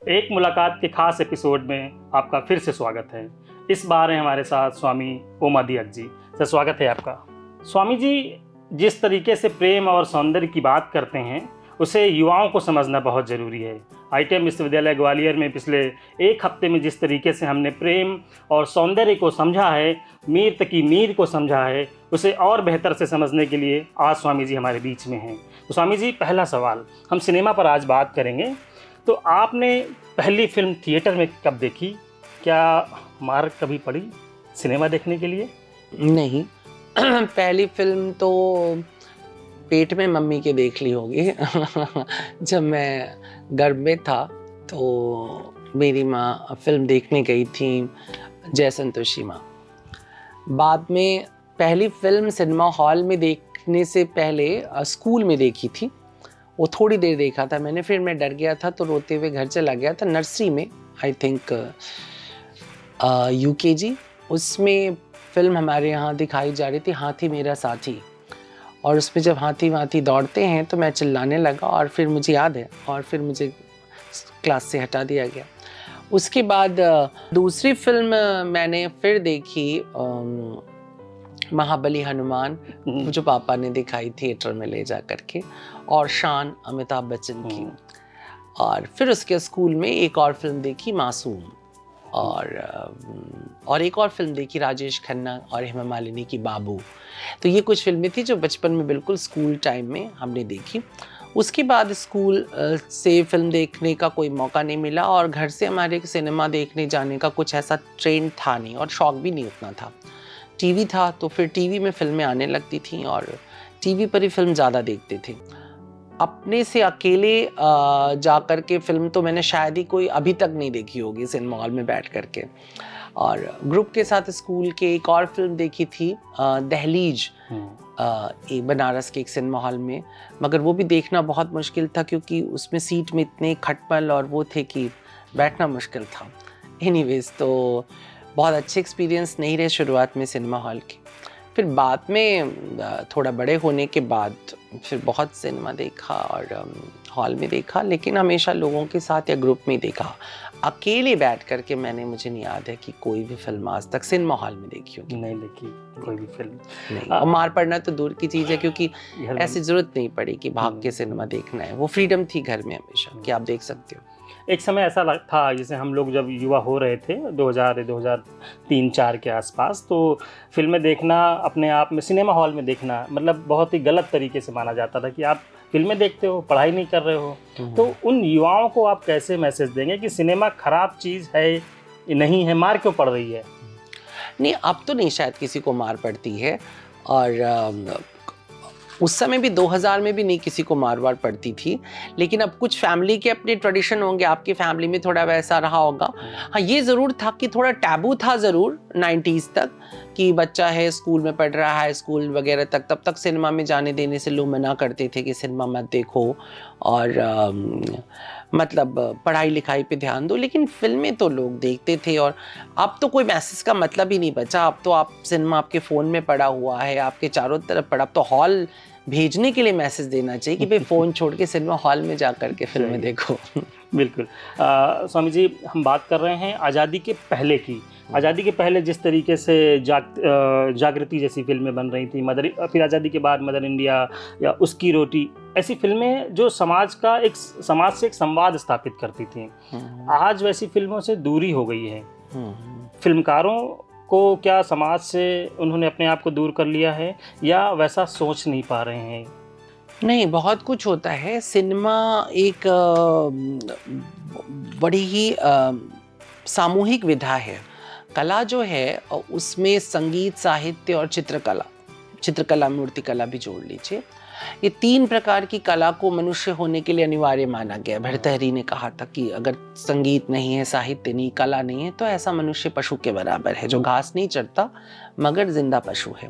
एक मुलाकात के खास एपिसोड में आपका फिर से स्वागत है। इस बार है हमारे साथ स्वामी ओमादियत जी। सर, स्वागत है आपका। स्वामी जी जिस तरीके से प्रेम और सौंदर्य की बात करते हैं उसे युवाओं को समझना बहुत ज़रूरी है। ITM विश्वविद्यालय ग्वालियर में पिछले एक हफ्ते में जिस तरीके से हमने प्रेम और सौंदर्य को समझा है, मीर तकी मीर को समझा है, उसे और बेहतर से समझने के लिए आज स्वामी जी हमारे बीच में हैं। तो स्वामी जी, पहला सवाल, हम सिनेमा पर आज बात करेंगे। तो आपने पहली फिल्म थिएटर में कब देखी? क्या मार कभी पड़ी सिनेमा देखने के लिए? नहीं। पहली फिल्म तो पेट में मम्मी के देख ली होगी। जब मैं गर्भ में था तो मेरी माँ फिल्म देखने गई थी, जय संतोषी माँ। बाद में पहली फिल्म सिनेमा हॉल में देखने से पहले स्कूल में देखी थी। वो थोड़ी देर देखा था मैंने, फिर मैं डर गया था तो रोते हुए घर चला गया था। नर्सरी में, आई थिंक UKG, उसमें फिल्म हमारे यहाँ दिखाई जा रही थी, हाथी मेरा साथी। और उसमें जब हाथी वाथी दौड़ते हैं तो मैं चिल्लाने लगा और फिर मुझे याद है, और फिर मुझे क्लास से हटा दिया गया। उसके बाद दूसरी फिल्म मैंने फिर देखी, महाबली हनुमान, जो पापा ने दिखाई थिएटर में ले जा करके, और शान अमिताभ बच्चन की। और फिर उसके स्कूल में एक और फिल्म देखी, मासूम, और एक और फिल्म देखी राजेश खन्ना और हेमा मालिनी की, बाबू। तो ये कुछ फिल्में थी जो बचपन में बिल्कुल स्कूल टाइम में हमने देखी। उसके बाद स्कूल से फिल्म देखने का कोई मौका नहीं मिला और घर से हमारे सिनेमा देखने जाने का कुछ ऐसा ट्रेंड था नहीं और शौक भी नहीं उतना था। टीवी था तो फिर टीवी में फिल्में आने लगती थी और टीवी पर ही फिल्म ज़्यादा देखते थे। अपने से अकेले जा कर के फिल्म तो मैंने शायद ही कोई अभी तक नहीं देखी होगी सिनेमा हॉल में बैठ कर के। और ग्रुप के साथ स्कूल के एक और फिल्म देखी थी, दहलीज, एक बनारस के एक सिनेमा हॉल में, मगर वो भी देखना बहुत मुश्किल था क्योंकि उसमें सीट में इतने खटमल और वो थे कि बैठना मुश्किल था। एनीवेज, तो बहुत अच्छे एक्सपीरियंस नहीं रहे शुरुआत में सिनेमा हॉल के। फिर बाद में थोड़ा बड़े होने के बाद फिर बहुत सिनेमा देखा और हॉल में देखा, लेकिन हमेशा लोगों के साथ या ग्रुप में देखा। अकेले बैठ करके मैंने, मुझे नहीं याद है कि कोई भी फिल्म आज तक सिनेमा हॉल में देखी होगी। नहीं देखी कोई भी फिल्म नहीं। और मार पड़ना तो दूर की चीज़ है क्योंकि ऐसी ज़रूरत नहीं पड़ी कि भाग के सिनेमा देखना है। वो फ्रीडम थी घर में हमेशा कि आप देख सकते हो। एक समय ऐसा था जैसे हम लोग जब युवा हो रहे थे 2003-4 के आसपास, तो फिल्में देखना अपने आप में, सिनेमा हॉल में देखना मतलब बहुत ही गलत तरीके से माना जाता था कि आप फिल्में देखते हो, पढ़ाई नहीं कर रहे हो। तो उन युवाओं को आप कैसे मैसेज देंगे कि सिनेमा खराब चीज़ है, नहीं है, मार क्यों पड़ रही है? नहीं, अब तो नहीं शायद किसी को मार पड़ती है, और उस समय भी 2000 में भी नहीं किसी को मार वार पड़ती थी। लेकिन अब कुछ फैमिली के अपने ट्रेडिशन होंगे, आपकी फैमिली में थोड़ा वैसा रहा होगा। हाँ, ये ज़रूर था कि थोड़ा टैबू था ज़रूर 90s तक कि बच्चा है, स्कूल में पढ़ रहा है, स्कूल वगैरह तक, तब तक सिनेमा में जाने देने से लोग मना करते थे कि सिनेमा मत देखो और मतलब पढ़ाई लिखाई पे ध्यान दो। लेकिन फिल्में तो लोग देखते थे और अब तो कोई मैसेज का मतलब ही नहीं बचा। अब तो आप सिनेमा आपके फ़ोन में पड़ा हुआ है, आपके चारों तरफ पड़ा। अब तो हॉल भेजने के लिए मैसेज देना चाहिए कि भाई फ़ोन छोड़ के सिनेमा हॉल में जा कर के फिल्में देखो। बिल्कुल। स्वामी जी, हम बात कर रहे हैं आज़ादी के पहले की। आज़ादी के पहले जिस तरीके से जागृति जैसी फिल्में बन रही थी, फिर आज़ादी के बाद मदर इंडिया या उसकी रोटी, ऐसी फिल्में जो समाज से एक संवाद स्थापित करती थी। आज वैसी फिल्मों से दूरी हो गई है। फिल्मकारों को क्या समाज से उन्होंने अपने आप को दूर कर लिया है या वैसा सोच नहीं पा रहे हैं? नहीं, बहुत कुछ होता है। सिनेमा एक बड़ी ही सामूहिक विधा है। कला जो है उसमें संगीत, साहित्य और चित्रकला, मूर्तिकला भी जोड़ लीजिए। ये 3 प्रकार की कला को मनुष्य होने के लिए अनिवार्य माना गया। भर्तृहरि ने कहा था कि अगर संगीत नहीं है, साहित्य नहीं, कला नहीं है तो ऐसा मनुष्य पशु के बराबर है जो घास नहीं चरता मगर जिंदा पशु है।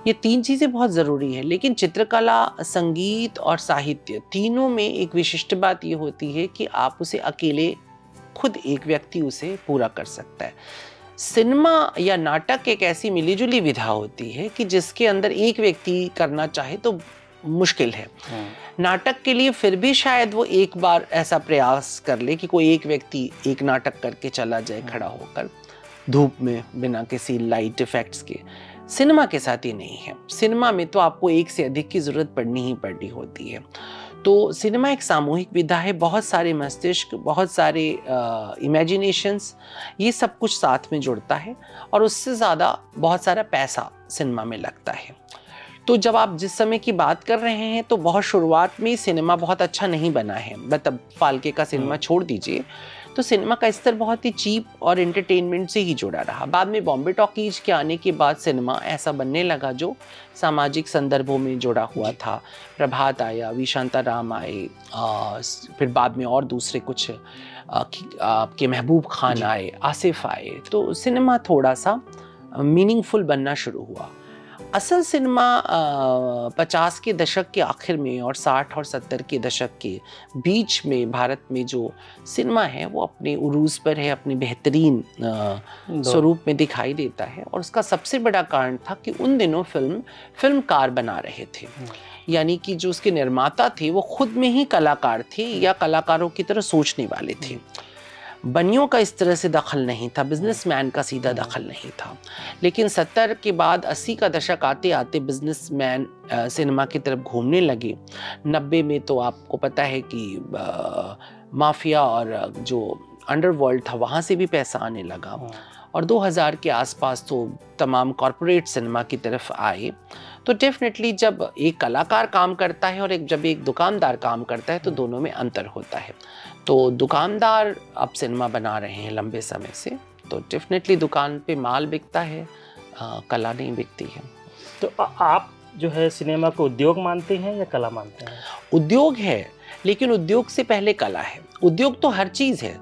ये 3 चीज़ें बहुत ज़रूरी है। लेकिन चित्रकला, संगीत और साहित्य, तीनों में एक विशिष्ट बात ये होती है कि आप उसे अकेले, खुद एक व्यक्ति उसे पूरा कर सकता है। सिनेमा या नाटक एक ऐसी मिलीजुली विधा होती है कि जिसके अंदर एक व्यक्ति करना चाहे तो मुश्किल है। नाटक के लिए फिर भी शायद वो एक बार ऐसा प्रयास कर ले कि कोई एक व्यक्ति एक नाटक करके चला जाए खड़ा होकर धूप में बिना किसी लाइट इफेक्ट्स के। सिनेमा के साथ ये नहीं है। सिनेमा में तो आपको एक से अधिक की ज़रूरत पड़नी ही पड़नी होती है। तो सिनेमा एक सामूहिक विधा है, बहुत सारे मस्तिष्क, बहुत सारे इमेजिनेशंस, ये सब कुछ साथ में जुड़ता है और उससे ज़्यादा बहुत सारा पैसा सिनेमा में लगता है। तो जब आप जिस समय की बात कर रहे हैं तो बहुत शुरुआत में सिनेमा बहुत अच्छा नहीं बना है, मतलब फाल्के का सिनेमा छोड़ दीजिए, तो सिनेमा का स्तर बहुत ही चीप और एंटरटेनमेंट से ही जुड़ा रहा। बाद में बॉम्बे टॉकीज के आने के बाद सिनेमा ऐसा बनने लगा जो सामाजिक संदर्भों में जुड़ा हुआ था। प्रभात आया, वी शांताराम आए, फिर बाद में और दूसरे कुछ आपके महबूब खान आए, आसिफ आए, तो सिनेमा थोड़ा सा मीनिंगफुल बनना शुरू हुआ। असल सिनेमा 50 के दशक के आखिर में और 60 और 70 के दशक के बीच में भारत में जो सिनेमा है वो अपने उरूज पर है, अपने बेहतरीन स्वरूप में दिखाई देता है। और उसका सबसे बड़ा कारण था कि उन दिनों फिल्मकार बना रहे थे, यानी कि जो उसके निर्माता थे वो खुद में ही कलाकार थे या कलाकारों की तरह सोचने वाले थे। बनियों का इस तरह से दखल नहीं था, बिजनेसमैन का सीधा दखल नहीं था। लेकिन 70 के बाद 80 का दशक आते आते बिजनेसमैन सिनेमा की तरफ घूमने लगे। 90 में तो आपको पता है कि माफिया और जो अंडरवर्ल्ड था वहाँ से भी पैसा आने लगा। और 2000 के आसपास तो तमाम कॉरपोरेट सिनेमा की तरफ आए। तो डेफिनेटली जब एक कलाकार काम करता है और जब एक दुकानदार काम करता है तो दोनों में अंतर होता है। तो दुकानदार अब सिनेमा बना रहे हैं लंबे समय से, तो डेफिनेटली दुकान पे माल बिकता है, कला नहीं बिकती है। तो आप जो है सिनेमा को उद्योग मानते हैं या कला मानते हैं? उद्योग है, लेकिन उद्योग से पहले कला है। उद्योग तो हर चीज़ है।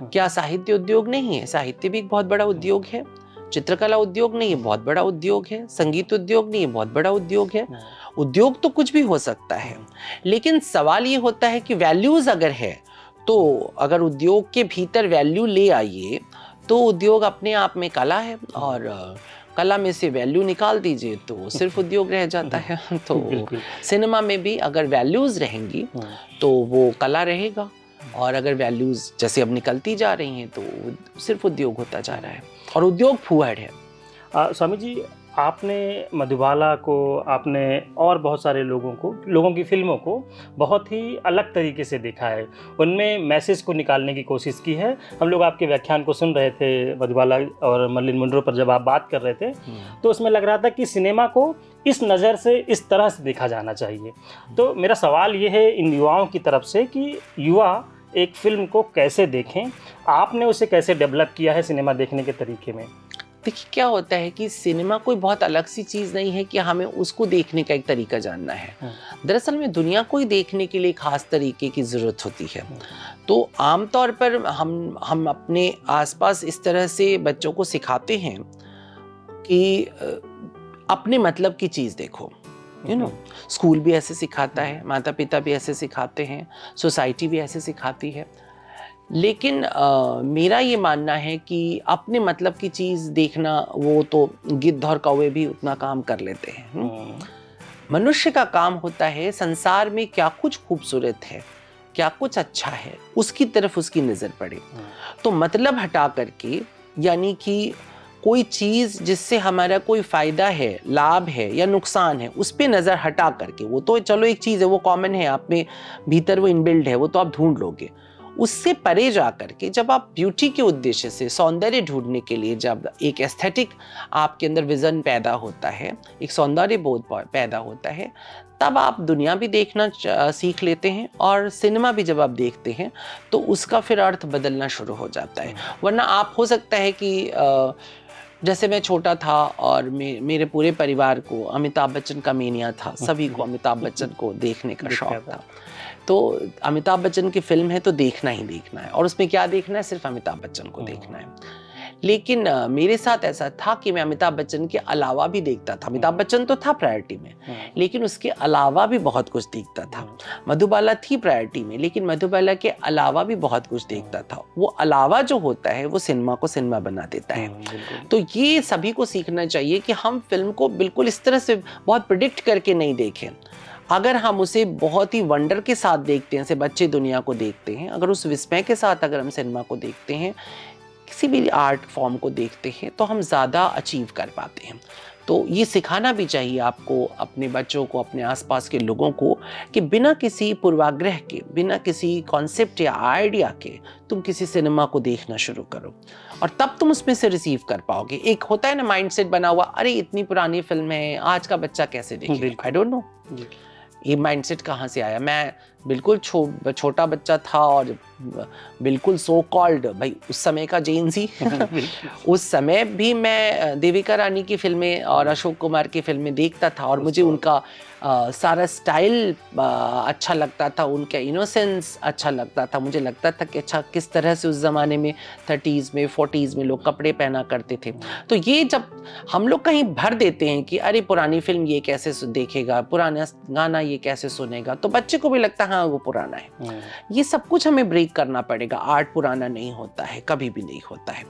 क्या साहित्य उद्योग नहीं है? साहित्य भी एक बहुत बड़ा उद्योग है। चित्रकला उद्योग नहीं है, बहुत बड़ा उद्योग है। संगीत उद्योग नहीं है, बहुत बड़ा उद्योग है। उद्योग तो कुछ भी हो सकता है, लेकिन सवाल ये होता है कि वैल्यूज़ अगर है तो अगर उद्योग के भीतर वैल्यू ले आइए तो उद्योग अपने आप में कला है, और कला में से वैल्यू निकाल दीजिए तो सिर्फ उद्योग रह जाता है। तो सिनेमा में भी अगर वैल्यूज़ रहेंगी तो वो कला रहेगा, और अगर वैल्यूज़ जैसे अब निकलती जा रही हैं तो सिर्फ उद्योग होता जा रहा है, और उद्योग फूहड़ है। स्वामी जी, आपने मधुबाला को, आपने और बहुत सारे लोगों की फिल्मों को बहुत ही अलग तरीके से देखा है, उनमें मैसेज को निकालने की कोशिश की है। हम लोग आपके व्याख्यान को सुन रहे थे मधुबाला और मर्लिन मुनरो पर, जब आप बात कर रहे थे तो उसमें लग रहा था कि सिनेमा को इस नज़र से, इस तरह से देखा जाना चाहिए। तो मेरा सवाल ये है इन युवाओं की तरफ से कि युवा एक फिल्म को कैसे देखें, आपने उसे कैसे डेवलप किया है सिनेमा देखने के तरीके में? देखिए, क्या होता है कि सिनेमा कोई बहुत अलग सी चीज़ नहीं है कि हमें उसको देखने का एक तरीका जानना है। दरअसल में दुनिया को ही देखने के लिए खास तरीके की ज़रूरत होती है। तो आमतौर पर हम अपने आसपास इस तरह से बच्चों को सिखाते हैं कि अपने मतलब की चीज़ देखो। स्कूल भी ऐसे सिखाता है, माता पिता भी ऐसे सिखाते हैं, सोसाइटी भी ऐसे सिखाती है। लेकिन मेरा ये मानना है कि अपने मतलब की चीज़ देखना, वो तो गिद्ध और कौवे भी उतना काम कर लेते हैं। मनुष्य का काम होता है संसार में क्या कुछ खूबसूरत है, क्या कुछ अच्छा है, उसकी तरफ उसकी नज़र पड़े। तो मतलब हटा करके, यानी कि कोई चीज़ जिससे हमारा कोई फ़ायदा है, लाभ है या नुकसान है, उस पर नज़र हटा करके, वो तो चलो एक चीज़ है, वो कॉमन है, आप में भीतर वो इनबिल्ड है, वो तो आप ढूंढ लोगे। उससे परे जा करके जब आप ब्यूटी के उद्देश्य से, सौंदर्य ढूंढने के लिए, जब एक एस्थेटिक आपके अंदर विज़न पैदा होता है, एक सौंदर्य बोध पैदा होता है, तब आप दुनिया भी देखना सीख लेते हैं, और सिनेमा भी जब आप देखते हैं तो उसका फिर अर्थ बदलना शुरू हो जाता है। वरना आप, हो सकता है कि जैसे मैं छोटा था और मेरे पूरे परिवार को अमिताभ बच्चन का मेनिया था, सभी को अमिताभ बच्चन को देखने का शौक था। तो अमिताभ बच्चन की फिल्म है तो देखना ही देखना है, और उसमें क्या देखना है, सिर्फ अमिताभ बच्चन को देखना है। लेकिन मेरे साथ ऐसा था कि मैं अमिताभ बच्चन के अलावा भी देखता था। अमिताभ बच्चन तो था प्रायोरिटी में, लेकिन उसके अलावा भी बहुत कुछ देखता था। मधुबाला थी प्रायोरिटी में, लेकिन मधुबाला के अलावा भी बहुत कुछ देखता था। वो अलावा जो होता है वो सिनेमा को सिनेमा बना देता है। तो ये सभी को सीखना चाहिए कि हम फिल्म को बिल्कुल इस तरह से बहुत प्रिडिक्ट करके नहीं देखें। अगर हम उसे बहुत ही वंडर के साथ देखते हैं, जैसे बच्चे दुनिया को देखते हैं, अगर उस विस्मय के साथ अगर हम सिनेमा को देखते हैं, किसी भी आर्ट फॉर्म को देखते हैं, तो हम ज़्यादा अचीव कर पाते हैं। तो ये सिखाना भी चाहिए आपको, अपने बच्चों को, अपने आसपास के लोगों को, कि बिना किसी पूर्वाग्रह के, बिना किसी कॉन्सेप्ट या आइडिया के तुम किसी सिनेमा को देखना शुरू करो, और तब तुम उसमें से रिसीव कर पाओगे। एक होता है ना माइंडसेट बना हुआ, अरे इतनी पुरानी फिल्म है, आज का बच्चा कैसे देखेगा, आई डोंट नो ये माइंडसेट कहाँ से आया। मैं बिल्कुल छोटा बच्चा था और बिल्कुल सो कॉल्ड, भाई उस समय का जेन ज़ी उस समय भी मैं देविका रानी की फिल्में और अशोक कुमार की फिल्में देखता था, और मुझे उनका सारा स्टाइल अच्छा लगता था, उनका इनोसेंस अच्छा लगता था। मुझे लगता था कि अच्छा किस तरह से उस ज़माने में 30s में 40s में लोग कपड़े पहना करते थे। तो ये जब हम लोग कहीं भर देते हैं कि अरे पुरानी फिल्म ये कैसे देखेगा, पुराना गाना ये कैसे सुनेगा, तो बच्चे को भी लगता है हाँ वो पुराना है। ये सब कुछ हमें ब्रेक करना पड़ेगा। आर्ट पुराना नहीं होता है, कभी भी नहीं होता है।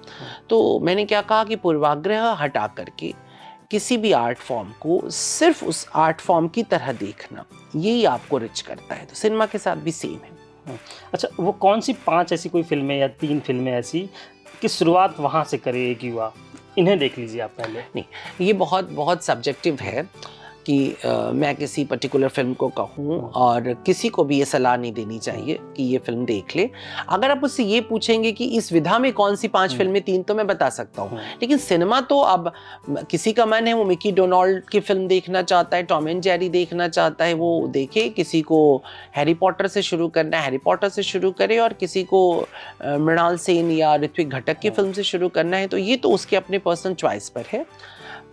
तो मैंने क्या कहा कि पूर्वाग्रह हटा करके किसी भी आर्ट फॉर्म को सिर्फ उस आर्ट फॉर्म की तरह देखना, यही आपको रिच करता है। तो सिनेमा के साथ भी सेम है। अच्छा, वो कौन सी 5 ऐसी कोई फिल्में या 3 फिल्में ऐसी कि शुरुआत वहाँ से करे एक युवा, इन्हें देख लीजिए आप पहले? नहीं, ये बहुत बहुत सब्जेक्टिव है कि मैं किसी पर्टिकुलर फिल्म को कहूँ, और किसी को भी ये सलाह नहीं देनी चाहिए कि ये फिल्म देख ले। अगर आप उससे ये पूछेंगे कि इस विधा में कौन सी 5 फिल्में, 3 तो मैं बता सकता हूँ, लेकिन सिनेमा तो अब किसी का मन है वो मिकी डोनाल्ड की फिल्म देखना चाहता है, टॉम एंड जेरी देखना चाहता है, वो देखे। किसी को हैरी पॉटर से शुरू करना है, हैरी पॉटर से शुरू करे, और किसी को मृणाल सेन या ऋत्विक घटक की फिल्म से शुरू करना है। तो ये तो उसके अपने पर्सनल चॉइस पर है।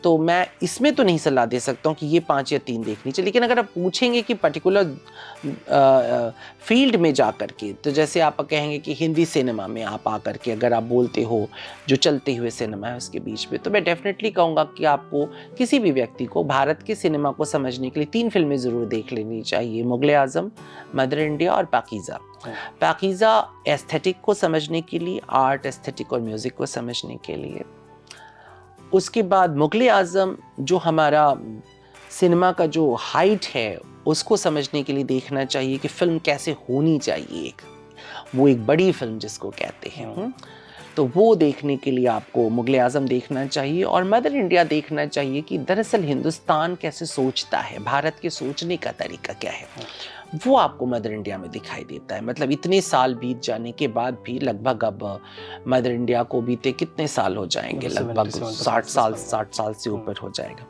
तो मैं इसमें तो नहीं सलाह दे सकता हूँ कि ये 5 या 3 देखनी चाहिए। लेकिन अगर आप पूछेंगे कि पर्टिकुलर फील्ड में जा कर के, तो जैसे आप कहेंगे कि हिंदी सिनेमा में आप आकर के अगर आप बोलते हो जो चलते हुए सिनेमा है उसके बीच में, तो मैं डेफिनेटली कहूँगा कि आपको, किसी भी व्यक्ति को भारत के सिनेमा को समझने के लिए 3 फिल्में ज़रूर देख लेनी चाहिए। मुगल आज़म, मदर इंडिया और पाकीज़ा। पाकीज़ा एस्थेटिक को समझने के लिए, आर्ट, एस्थेटिक और म्यूज़िक को समझने के लिए। उसके बाद मुगल आज़म जो हमारा सिनेमा का जो हाइट है उसको समझने के लिए देखना चाहिए कि फ़िल्म कैसे होनी चाहिए, वो एक बड़ी फिल्म जिसको कहते हैं। तो वो देखने के लिए आपको मुगल आज़म देखना चाहिए, और मदर इंडिया देखना चाहिए कि दरअसल हिंदुस्तान कैसे सोचता है, भारत के सोचने का तरीका क्या है, वो आपको मदर इंडिया में दिखाई देता है। मतलब इतने साल बीत जाने के बाद भी, लगभग अब मदर इंडिया को बीते कितने साल हो जाएंगे, लगभग 60 साल से ऊपर हो जाएगा।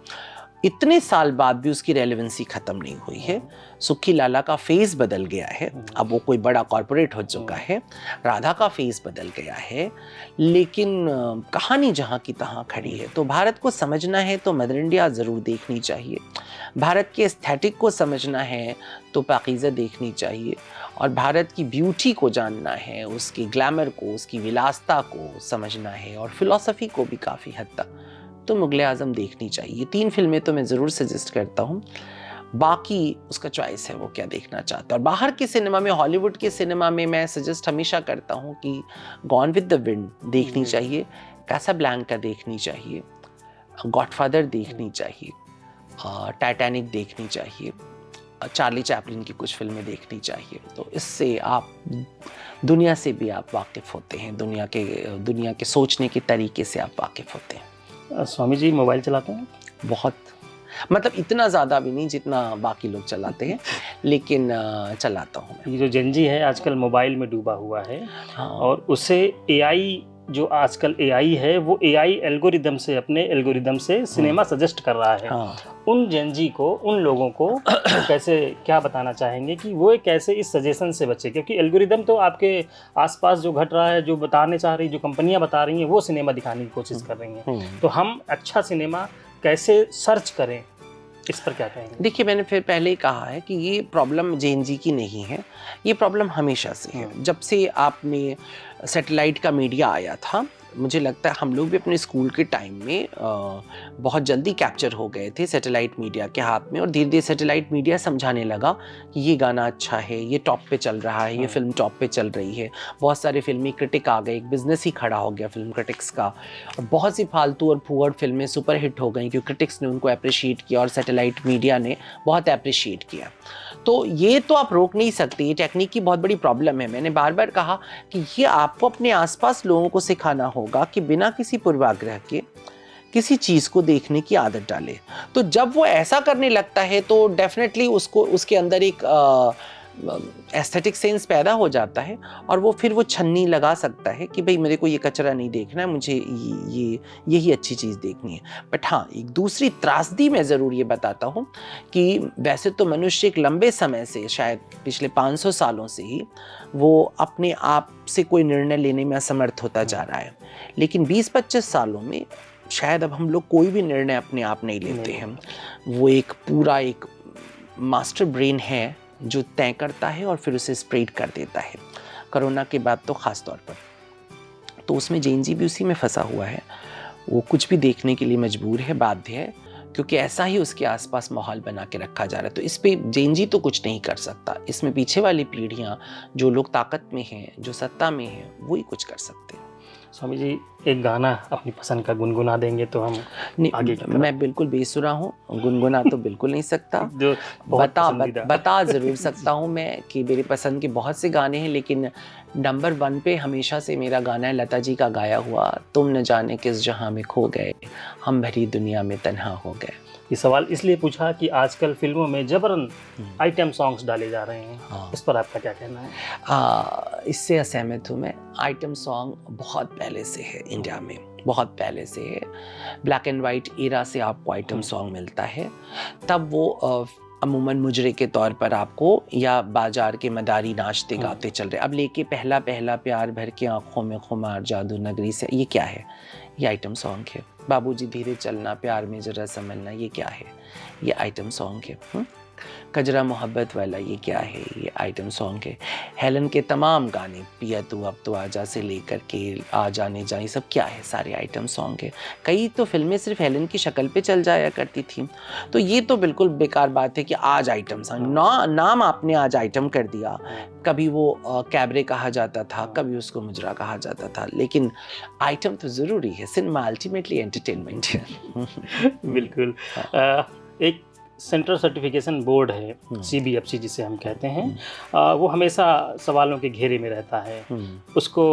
इतने साल बाद भी उसकी रेलेवेंसी ख़त्म नहीं हुई है। सुखी लाला का फेस बदल गया है, अब वो कोई बड़ा कॉरपोरेट हो चुका है। राधा का फेस बदल गया है, लेकिन कहानी जहाँ की तहाँ खड़ी है। तो भारत को समझना है तो मदर इंडिया ज़रूर देखनी चाहिए। भारत के एस्थेटिक को समझना है तो पाकीज़ा देखनी चाहिए। और भारत की ब्यूटी को जानना है, उसके ग्लैमर को, उसकी विलासता को समझना है, और फिलॉसफी को भी काफ़ी हद तक, तो मुगल आज़म देखनी चाहिए। 3 फिल्में तो मैं ज़रूर सजेस्ट करता हूँ, बाकी उसका चॉइस है वो क्या देखना चाहता है। और बाहर के सिनेमा में, हॉलीवुड के सिनेमा में मैं सजेस्ट हमेशा करता हूँ कि गॉन विद द विंड देखनी चाहिए, कासाब्लैंका देखनी चाहिए, गॉडफादर देखनी चाहिए, टाइटैनिक देखनी चाहिए, चार्ली चैपलिन की कुछ फिल्में देखनी चाहिए। तो इससे आप दुनिया से भी आप वाकिफ़ होते हैं, दुनिया के सोचने के तरीके से आप वाकिफ़ होते हैं। स्वामी जी मोबाइल चलाते हैं? बहुत, मतलब इतना ज़्यादा भी नहीं जितना बाकी लोग चलाते हैं, लेकिन चलाता हूँ मैं। ये जो जेनजी है आजकल मोबाइल में डूबा हुआ है। हाँ। और उसे एआई, जो आजकल एआई है, वो एआई एल्गोरिदम से, अपने एल्गोरिदम से सिनेमा सजेस्ट कर रहा है। हाँ। उन जेनजी को, उन लोगों को कैसे, क्या बताना चाहेंगे कि वो कैसे इस सजेशन से बचे? क्योंकि एल्गोरिदम तो आपके आसपास जो घट रहा है, जो बताने चाह रही, जो कंपनियां बता रही हैं, वो सिनेमा दिखाने की कोशिश कर रही हैं। तो हम अच्छा सिनेमा कैसे सर्च करें, इस पर क्या कहेंगे? देखिए, मैंने फिर पहले ही कहा है कि ये प्रॉब्लम जेनजी की नहीं है, ये प्रॉब्लम हमेशा से है। जब से आपने सैटेलाइट का मीडिया आया था, मुझे लगता है हम लोग भी अपने स्कूल के टाइम में बहुत जल्दी कैप्चर हो गए थे सैटेलाइट मीडिया के हाथ में, और धीरे धीरे सैटेलाइट मीडिया समझाने लगा कि ये गाना अच्छा है, ये टॉप पे चल रहा है, ये फिल्म टॉप पे चल रही है। बहुत सारे फिल्मी क्रिटिक आ गए, एक बिजनेस ही खड़ा हो गया फिल्म क्रिटिक्स का, और बहुत सी फालतू और पुअर फिल्में सुपर हिट हो गई क्योंकि क्रिटिक्स ने उनको अप्रिशिएट किया और सैटेलाइट मीडिया ने बहुत अप्रिशिएट किया। तो ये तो आप रोक नहीं सकते, ये टेक्निक की बहुत बड़ी प्रॉब्लम है। मैंने बार बार कहा कि ये आपको अपने आसपास लोगों को सिखाना होगा कि बिना किसी पूर्वाग्रह के किसी चीज़ को देखने की आदत डाले। तो जब वो ऐसा करने लगता है तो डेफिनेटली उसको उसके अंदर एक एस्थेटिक सेंस पैदा हो जाता है, और वो फिर वो छन्नी लगा सकता है कि भाई मेरे को ये कचरा नहीं देखना है, मुझे यही अच्छी चीज़ देखनी है। बट हाँ, एक दूसरी त्रासदी मैं ज़रूर ये बताता हूँ कि वैसे तो मनुष्य एक लंबे समय से, शायद पिछले 500 सालों से ही, वो अपने आप से कोई निर्णय लेने में असमर्थ होता जा रहा है। लेकिन 20-25 सालों में शायद अब हम लोग कोई भी निर्णय अपने आप नहीं लेते हैं। वो एक पूरा एक मास्टर ब्रेन है जो तय करता है और फिर उसे स्प्रेड कर देता है, कोरोना के बाद तो ख़ास तौर पर। तो उसमें जेनजी भी उसी में फंसा हुआ है, वो कुछ भी देखने के लिए मजबूर है, बाध्य है, क्योंकि ऐसा ही उसके आसपास माहौल बना के रखा जा रहा है। तो इस पे जेनजी तो कुछ नहीं कर सकता, इसमें पीछे वाली पीढ़ियाँ, जो लोग ताकत में हैं, जो सत्ता में हैं, वही कुछ कर सकते हैं। स्वामी जी, एक गाना अपनी पसंद का गुनगुना देंगे तो हम आगे की तरफ। मैं बिल्कुल बेसुरा हूँ, गुनगुना तो बिल्कुल नहीं सकता। जो बता ज़रूर सकता हूँ मैं कि मेरी पसंद के बहुत से गाने हैं, लेकिन नंबर 1 पे हमेशा से मेरा गाना है लता जी का गाया हुआ, तुम न जाने किस जहां में खो गए, हम भरी दुनिया में तन्हा हो गए। ये सवाल इसलिए पूछा कि आजकल फिल्मों में जबरन आइटम सॉन्ग्स डाले जा रहे हैं। हाँ। इस पर आपका क्या कहना है? इससे असहमत हूँ मैं। आइटम सॉन्ग बहुत पहले से है इंडिया में, बहुत पहले से है। ब्लैक एंड वाइट एरा से आपको आइटम सॉन्ग मिलता है। तब वो अमूमन मुजरे के तौर पर आपको, या बाजार के मदारी नाचते गाते चल रहे। अब लेके पहला पहला प्यार भर के आंखों में खुमार जादू नगरी से, ये क्या है? ये आइटम सॉन्ग है। बाबूजी धीरे चलना, प्यार में जरा समझना, ये क्या है? ये आइटम सॉन्ग है। कजरा मोहब्बत वाला, ये क्या है? ये आइटम सॉन्ग है। हेलन के तमाम गाने, पिया तू अब तो आजा से लेकर के आ जाने जा, ये सब क्या है? सारे आइटम सॉन्ग है। कई तो फिल्में सिर्फ हेलन की शक्ल पे चल जाया करती थी। तो ये तो बिल्कुल बेकार बात है कि आज आइटम सॉन्ग, नाम आपने आज आइटम कर दिया। कभी वो कैबरे कहा जाता था, कभी उसको मुजरा कहा जाता था, लेकिन आइटम तो ज़रूरी है। सिनेमा अल्टीमेटली एंटरटेनमेंट है। बिल्कुल। एक सेंट्रल सर्टिफिकेशन बोर्ड है, CBFC जिसे हम कहते हैं, वो हमेशा सवालों के घेरे में रहता है। उसको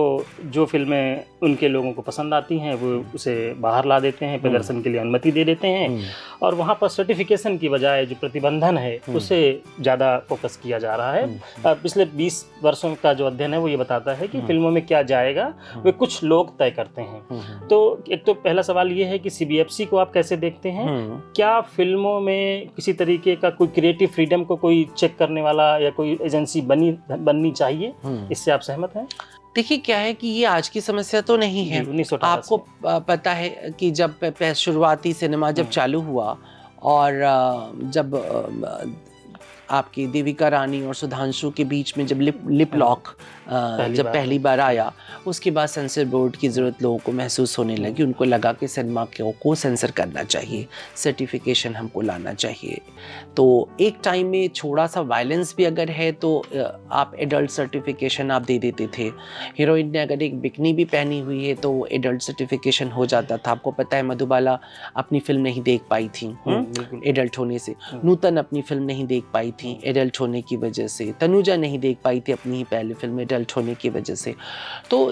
जो फिल्में उनके लोगों को पसंद आती हैं वो उसे बाहर ला देते हैं, प्रदर्शन के लिए अनुमति दे देते हैं, और वहाँ पर सर्टिफिकेशन की बजाय जो प्रतिबंधन है उसे ज़्यादा फोकस किया जा रहा है। पिछले 20 वर्षों का जो अध्ययन है वो ये बताता है कि फिल्मों में क्या जाएगा वे कुछ लोग तय करते हैं। तो एक तो पहला सवाल ये है कि CBFC को आप कैसे देखते हैं? क्या फिल्मों में किसी तरीके का कोई क्रिएटिव फ्रीडम को कोई चेक करने वाला या कोई एजेंसी बननी चाहिए? इससे आप सहमत हैं? देखिए, क्या है कि ये आज की समस्या तो नहीं है। 1918 आपको पता है कि जब शुरुआती सिनेमा जब चालू हुआ, और जब आपकी देविका रानी और सुधांशु के बीच में जब लिप लॉक पहली बार आया, उसके बाद सेंसर बोर्ड की ज़रूरत लोगों को महसूस होने लगी। उनको लगा कि सिनेमा को सेंसर करना चाहिए, सर्टिफिकेशन हमको लाना चाहिए। तो एक टाइम में थोड़ा सा वायलेंस भी अगर है तो आप एडल्ट सर्टिफिकेशन आप दे देते थे। हीरोइन ने अगर एक बिकनी भी पहनी हुई है तो एडल्ट सर्टिफिकेशन हो जाता था। आपको पता है मधुबाला अपनी फिल्म नहीं देख पाई थी एडल्ट होने से, नूतन अपनी फिल्म नहीं देख पाई थी एडल्ट होने की वजह से, तनुजा नहीं देख पाई थी अपनी ही पहली फिल्म एडल्ट होने की वजह से। तो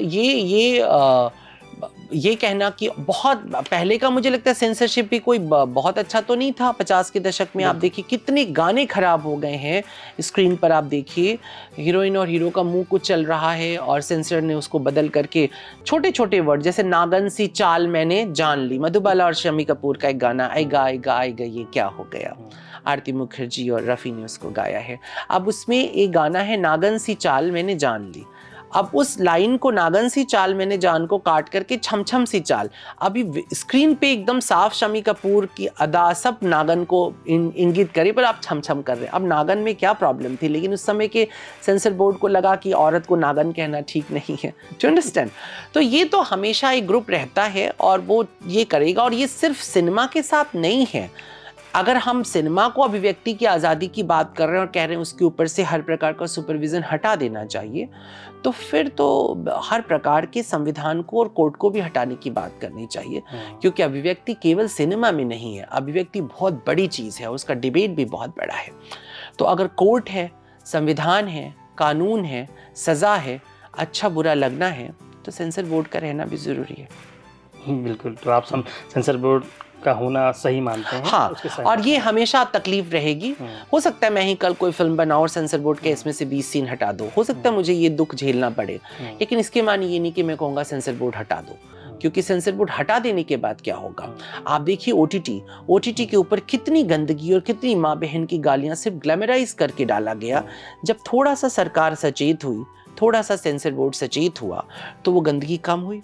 ये कहना कि बहुत पहले का, मुझे लगता है सेंसरशिप भी कोई बहुत अच्छा तो नहीं था। 50 के दशक में आप देखिए कितने गाने खराब हो गए हैं। स्क्रीन पर आप देखिए हीरोइन और हीरो का मुंह कुछ चल रहा है और सेंसर ने उसको बदल करके छोटे छोटे वर्ड, जैसे नागन सी चाल मैंने जान ली, मधुबाला और शम्मी कपूर का एक गाना, आएगा आएगा आएगा ये क्या हो गया, आरती मुखर्जी और रफ़ी ने उसको गाया है। अब उसमें एक गाना है नागन सी चाल मैंने जान ली। अब उस लाइन को नागन सी चाल मैंने जान को काट करके छम छम सी चाल, अभी स्क्रीन पे एकदम साफ शमी कपूर की अदा सब नागन को इंगित करे, पर आप छम छम कर रहे हैं। अब नागन में क्या प्रॉब्लम थी, लेकिन उस समय के सेंसर बोर्ड को लगा कि औरत को नागन कहना ठीक नहीं है। Do understand? तो ये तो हमेशा एक ग्रुप रहता है और वो ये करेगा, और ये सिर्फ सिनेमा के साथ नहीं है। अगर हम सिनेमा को अभिव्यक्ति की आज़ादी की बात कर रहे हैं और कह रहे हैं उसके ऊपर से हर प्रकार का सुपरविजन हटा देना चाहिए, तो फिर तो हर प्रकार के संविधान को और कोर्ट को भी हटाने की बात करनी चाहिए, क्योंकि अभिव्यक्ति केवल सिनेमा में नहीं है, अभिव्यक्ति बहुत बड़ी चीज़ है, उसका डिबेट भी बहुत बड़ा है। तो अगर कोर्ट है, संविधान है, कानून है, सज़ा है, अच्छा बुरा लगना है, तो सेंसर बोर्ड का रहना भी ज़रूरी है। बिल्कुल। तो आप सेंसर बोर्ड का होना सही मानते हैं? हाँ, और ये हमेशा तकलीफ रहेगी। हो सकता है मैं ही कल कोई फिल्म बनाऊं और सेंसर बोर्ड के इसमें से 20 सीन हटा दो, हो सकता है मुझे ये दुख झेलना पड़े, लेकिन इसके माने ये नहीं कि मैं कहूँगा सेंसर बोर्ड हटा दो, क्योंकि सेंसर बोर्ड हटा देने के बाद क्या होगा? आप देखिए ओटीटी के ऊपर कितनी गंदगी और कितनी माँ बहन की गालियाँ सिर्फ ग्लैमराइज करके डाला गया। जब थोड़ा सा सरकार सचेत हुई, थोड़ा सा सेंसर बोर्ड सचेत हुआ, तो वो गंदगी कम हुई।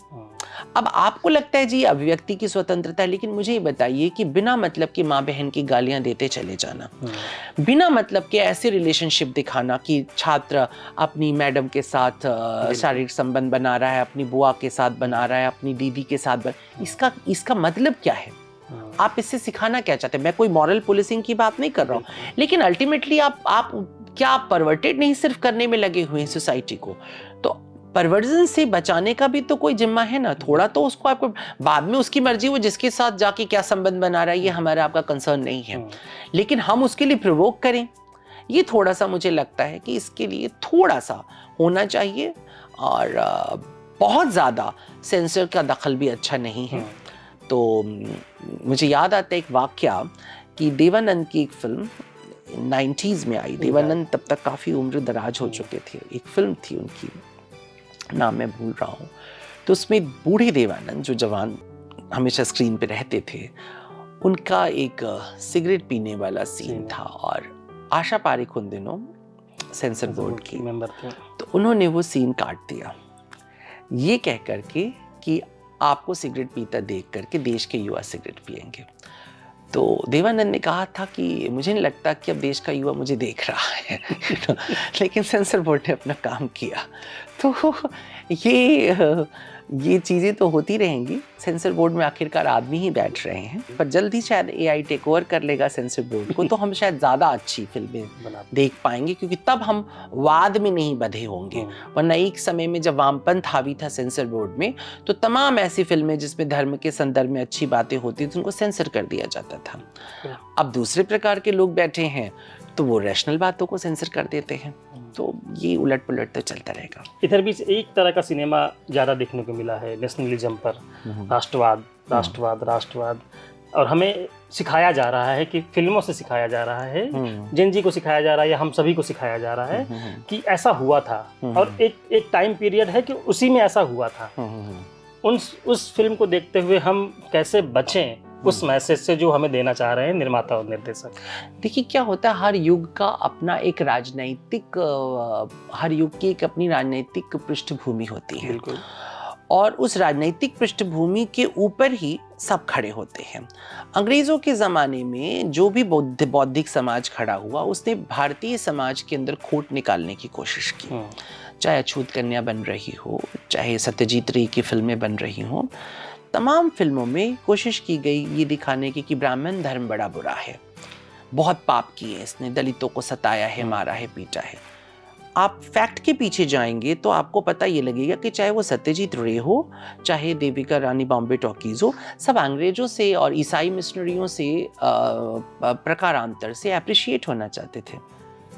अब आपको लगता है जी अभिव्यक्ति की स्वतंत्रता है, लेकिन मुझे ये बताइए कि बिना मतलब की माँ बहन की गालियां देते चले जाना, बिना मतलब के ऐसे रिलेशनशिप दिखाना कि छात्र अपनी मैडम के साथ शारीरिक संबंध बना रहा है, अपनी बुआ के साथ बना रहा है, अपनी दीदी के साथ इसका मतलब क्या है? आप इससे सिखाना क्या चाहते हैं? मैं कोई मॉरल पुलिसिंग की बात नहीं कर रहा हूँ, लेकिन अल्टीमेटली आप परवर्टेड नहीं सिर्फ करने में लगे हुए हैं सोसाइटी को, तो परवर्जन से बचाने का भी तो कोई जिम्मा है ना। थोड़ा तो उसको आपको, बाद में उसकी मर्जी, वो जिसके साथ जाके क्या संबंध बना रहा है ये हमारा आपका कंसर्न नहीं है, लेकिन हम उसके लिए प्रोवोक करें, ये थोड़ा सा मुझे लगता है कि इसके लिए थोड़ा सा होना चाहिए। और बहुत ज़्यादा सेंसर का दखल भी अच्छा नहीं है। तो मुझे याद आता है एक वाकया कि देवानंद की एक फिल्म 90s में आई। देवानंद तब तक काफ़ी उम्र दराज हो चुके थे। एक फिल्म थी उनकी, नाम मैं भूल रहा हूँ, तो उसमें बूढ़े देवानंद जो जवान हमेशा स्क्रीन पे रहते थे, उनका एक सिगरेट पीने वाला सीन था, और आशा पारेख उन दिनों सेंसर बोर्ड की मेंबर थे। तो उन्होंने वो सीन काट दिया, ये कह करके कि आपको सिगरेट पीता देख करके देश के युवा सिगरेट पिएंगे। तो देवानंद ने कहा था कि मुझे नहीं लगता कि अब देश का युवा मुझे देख रहा है लेकिन सेंसर बोर्ड ने अपना काम किया। तो ये चीज़ें तो होती रहेंगी। सेंसर बोर्ड में आखिरकार आदमी ही बैठ रहे हैं, पर जल्दी शायद एआई टेक ओवर कर लेगा सेंसर बोर्ड को, तो हम शायद ज़्यादा अच्छी फिल्में देख पाएंगे, क्योंकि तब हम वाद में नहीं बंधे होंगे। वरना एक समय में जब वामपंथ हावी था सेंसर बोर्ड में, तो तमाम ऐसी फिल्में जिसमें धर्म के संदर्भ में अच्छी बातें होती थी उनको सेंसर कर दिया जाता था। अब दूसरे प्रकार के लोग बैठे हैं तो वो रैशनल बातों को सेंसर कर देते हैं। तो ये उलट पुलट तो चलता रहेगा। इधर भी एक तरह का सिनेमा ज़्यादा देखने को मिला है, नेशनलिज्म पर, राष्ट्रवाद, और हमें सिखाया जा रहा है कि फिल्मों से सिखाया जा रहा है, जेनजी को सिखाया जा रहा है या हम सभी को सिखाया जा रहा है कि ऐसा हुआ था, और एक टाइम पीरियड है कि उसी में ऐसा हुआ था। उस फिल्म को देखते हुए हम कैसे बचें उस मैसेज से जो हमें देना चाह रहे हैं निर्माता और निर्देशक? देखिए क्या होता है, हर युग का अपना एक राजनैतिक, हर युग की एक अपनी राजनैतिक पृष्ठभूमि होती है, बिल्कुल, और उस राजनैतिक पृष्ठभूमि के ऊपर ही सब खड़े होते हैं। अंग्रेज़ों के ज़माने में जो भी बौद्धिक समाज खड़ा हुआ, उसने भारतीय समाज के अंदर खोट निकालने की कोशिश की। चाहे अछूत कन्या बन रही हो, चाहे सत्यजीत रे की फिल्में बन रही हों, तमाम फिल्मों में कोशिश की गई ये दिखाने की कि ब्राह्मण धर्म बड़ा बुरा है, बहुत पाप किए इसने, दलितों को सताया है, मारा है, पीटा है। आप फैक्ट के पीछे जाएंगे तो आपको पता ये लगेगा कि चाहे वो सत्यजीत रे हो, चाहे देविका रानी बॉम्बे टॉकीज हो, सब अंग्रेजों से और ईसाई मिशनरियों से प्रकारांतर से अप्रिशिएट होना चाहते थे।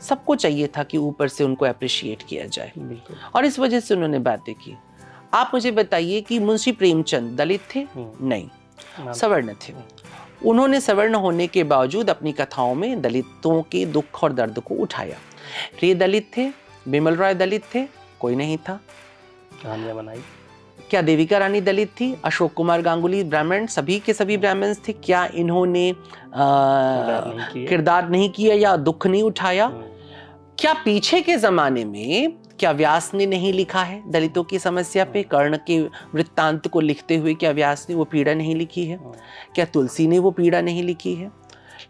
सबको चाहिए था कि ऊपर से उनको अप्रिशिएट किया जाए, और इस वजह से उन्होंने बातें की। आप मुझे बताइए कि मुंशी प्रेमचंद दलित थे? नहीं, सवर्ण थे। उन्होंने सवर्ण होने के बावजूद अपनी कथाओं में दलितों के दुख और दर्द को उठाया। रे दलित थे, बिमल रॉय दलित थे? कोई नहीं था। कहानियां बनाई। क्या देविका रानी दलित थी? अशोक कुमार गांगुली ब्राह्मण, सभी के सभी ब्राह्मण्स थे। क्या इन्होंने किरदार नहीं किया या दुख नहीं उठाया? क्या पीछे के जमाने में क्या व्यास ने नहीं लिखा है दलितों की समस्या पे? कर्ण के वृत्तांत को लिखते हुए क्या व्यास ने वो पीड़ा नहीं लिखी है? क्या तुलसी ने वो पीड़ा नहीं लिखी है?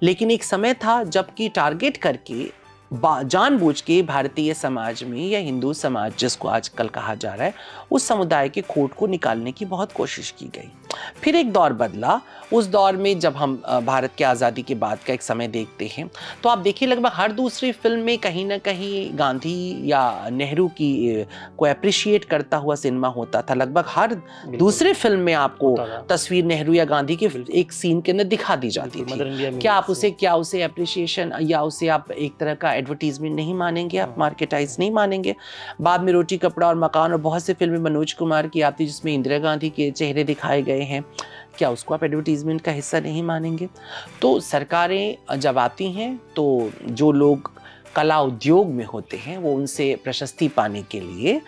लेकिन एक समय था जबकि टारगेट करके जानबूझ के भारतीय समाज में या हिंदू समाज जिसको आजकल कहा जा रहा है, उस समुदाय के खोट को निकालने की बहुत कोशिश की गई। फिर एक दौर बदला। उस दौर में जब हम भारत की आज़ादी के बाद का एक समय देखते हैं तो आप देखिए लगभग हर दूसरी फिल्म में कहीं ना कहीं गांधी या नेहरू की को अप्रिशिएट करता हुआ सिनेमा होता था। लगभग हर दूसरे फिल्म में आपको तस्वीर नेहरू या गांधी के एक सीन के अंदर दिखा दी जाती थी। क्या उसे अप्रिशिएशन या उसे आप एक तरह का एडवर्टीजमेंट नहीं मानेंगे, आप मार्केटाइज नहीं मानेंगे। बाद में रोटी कपड़ा और मकान और बहुत सी फिल्में मनोज कुमार की आती जिसमें इंदिरा गांधी के चेहरे दिखाए गए हैं, क्या उसको आप एडवर्टीजमेंट का हिस्सा नहीं मानेंगे? तो सरकारें जब आती हैं तो जो लोग कला उद्योग में होते हैं वो उनसे प्रशस्ति पाने के लिए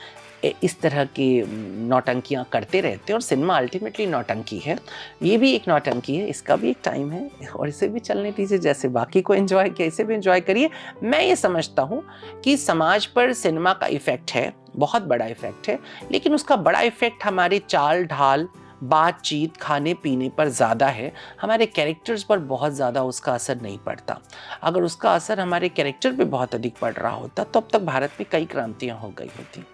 इस तरह की नौटंकियां करते रहते हैं, और सिनेमा अल्टीमेटली नौटंकी है। ये भी एक नौटंकी है, इसका भी एक टाइम है और इसे भी चलने दीजिए। जैसे बाकी को एंजॉय किया इसे भी एंजॉय करिए। मैं ये समझता हूँ कि समाज पर सिनेमा का इफेक्ट है, बहुत बड़ा इफेक्ट है, लेकिन उसका बड़ा इफेक्ट हमारे चाल ढाल, बातचीत, खाने पीने पर ज़्यादा है। हमारे कैरेक्टर्स पर बहुत ज़्यादा उसका असर नहीं पड़ता। अगर उसका असर हमारे कैरेक्टर पे बहुत अधिक पड़ रहा होता तो अब तक भारत में कई क्रांतियाँ हो गई होती,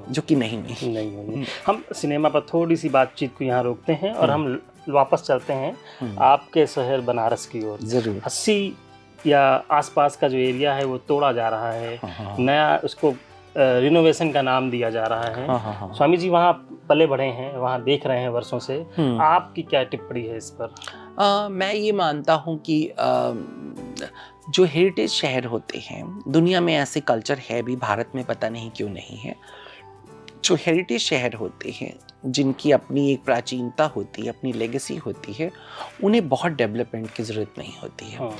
जो कि नहीं हुई। हम सिनेमा पर थोड़ी सी बातचीत को यहाँ रोकते हैं और हम वापस चलते हैं आपके शहर बनारस की ओर। जरूर। 80 या आसपास का जो एरिया है वो तोड़ा जा रहा है, नया उसको रिनोवेशन का नाम दिया जा रहा है। स्वामी जी वहाँ पले बढ़े हैं, वहाँ देख रहे हैं वर्षों से, आपकी क्या टिप्पणी है इस पर? मैं ये मानता हूँ कि जो हेरिटेज शहर होते हैं, दुनिया में ऐसे कल्चर है भी, भारत में पता नहीं क्यों नहीं है। जो हेरिटेज शहर होते हैं जिनकी अपनी एक प्राचीनता होती है, अपनी लेगेसी होती है, उन्हें बहुत डेवलपमेंट की ज़रूरत नहीं होती है।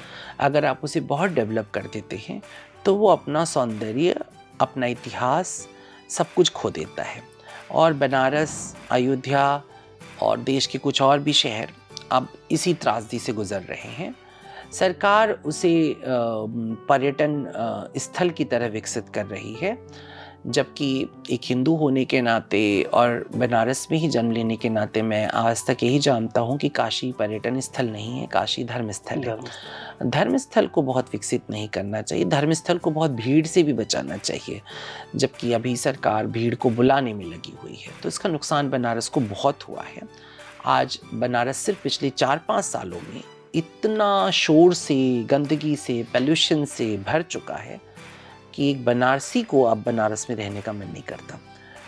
अगर आप उसे बहुत डेवलप कर देते हैं तो वो अपना सौंदर्य, अपना इतिहास सब कुछ खो देता है। और बनारस, अयोध्या और देश के कुछ और भी शहर अब इसी त्रासदी से गुजर रहे हैं। सरकार उसे पर्यटन स्थल की तरह विकसित कर रही है, जबकि एक हिंदू होने के नाते और बनारस में ही जन्म लेने के नाते मैं आज तक यही जानता हूँ कि काशी पर्यटन स्थल नहीं है, काशी धर्म स्थल है। धर्म स्थल को बहुत विकसित नहीं करना चाहिए, धर्म स्थल को बहुत भीड़ से भी बचाना चाहिए, जबकि अभी सरकार भीड़ को बुलाने में लगी हुई है, तो इसका नुकसान बनारस को बहुत हुआ है। आज बनारस सिर्फ पिछले 4-5 सालों में इतना शोर से, गंदगी से, पोल्यूशन से भर चुका है कि एक बनारसी को अब बनारस में रहने का मन नहीं करता।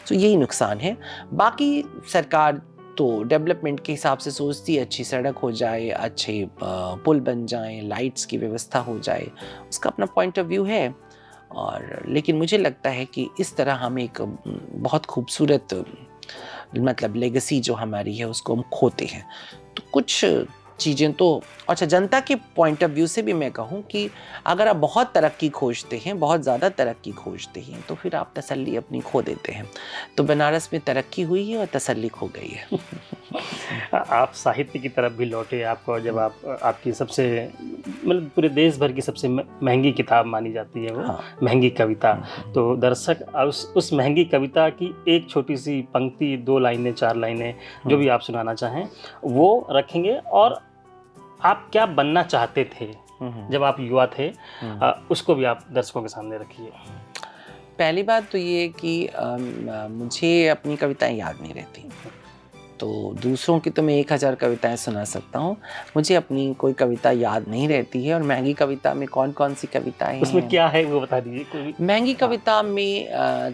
तो यही नुकसान है। बाकी सरकार तो डेवलपमेंट के हिसाब से सोचती है, अच्छी सड़क हो जाए, अच्छे पुल बन जाएं, लाइट्स की व्यवस्था हो जाए, उसका अपना पॉइंट ऑफ व्यू है। और लेकिन मुझे लगता है कि इस तरह हम एक बहुत खूबसूरत मतलब लेगेसी जो हमारी है उसको हम खोते हैं। तो कुछ चीज़ें तो अच्छा, जनता के पॉइंट ऑफ व्यू से भी मैं कहूँ कि अगर आप बहुत तरक्की खोजते हैं, बहुत ज़्यादा तरक्की खोजते हैं, तो फिर आप तसल्ली अपनी खो देते हैं। तो बनारस में तरक्की हुई है और तसल्ली खो गई है। आप साहित्य की तरफ भी लौटे, आपको जब आपकी सबसे मतलब पूरे देश भर की सबसे महंगी किताब मानी जाती है वो, महंगी कविता। तो दर्शक उस महंगी कविता की एक छोटी सी पंक्ति, 2 लाइनें, 4 लाइनें, जो भी आप सुनाना चाहें वो रखेंगे। और आप क्या बनना चाहते थे जब आप युवा थे, उसको भी आप दर्शकों के सामने रखिए। पहली बात तो ये कि मुझे अपनी कविताएं याद नहीं रहती, तो दूसरों की तो मैं 1000 कविताएं सुना सकता हूँ, मुझे अपनी कोई कविता याद नहीं रहती है। और महंगी कविता में कौन कौन सी कविताएं हैं, उसमें क्या है वो बता दीजिए। महंगी कविता में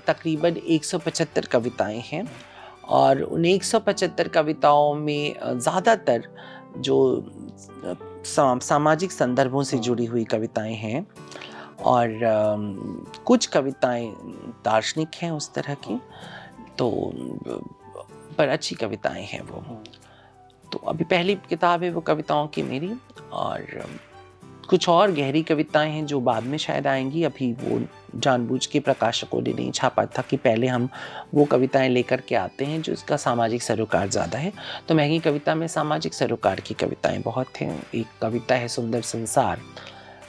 तकरीबन 175 कविताएं हैं, और उन 175 कविताओं में ज़्यादातर जो सामाजिक संदर्भों से जुड़ी हुई कविताएं हैं, और कुछ कविताएं दार्शनिक हैं उस तरह की, तो पर अच्छी कविताएं हैं वो। तो अभी पहली किताब है वो कविताओं की मेरी, और कुछ और गहरी कविताएं हैं जो बाद में शायद आएंगी। अभी वो जानबूझ के प्रकाशकों ने नहीं छापा था कि पहले हम वो कविताएं लेकर के आते हैं जो इसका सामाजिक सरोकार ज़्यादा है। तो महंगी कविता में सामाजिक सरोकार की कविताएं बहुत हैं। एक कविता है सुंदर संसार,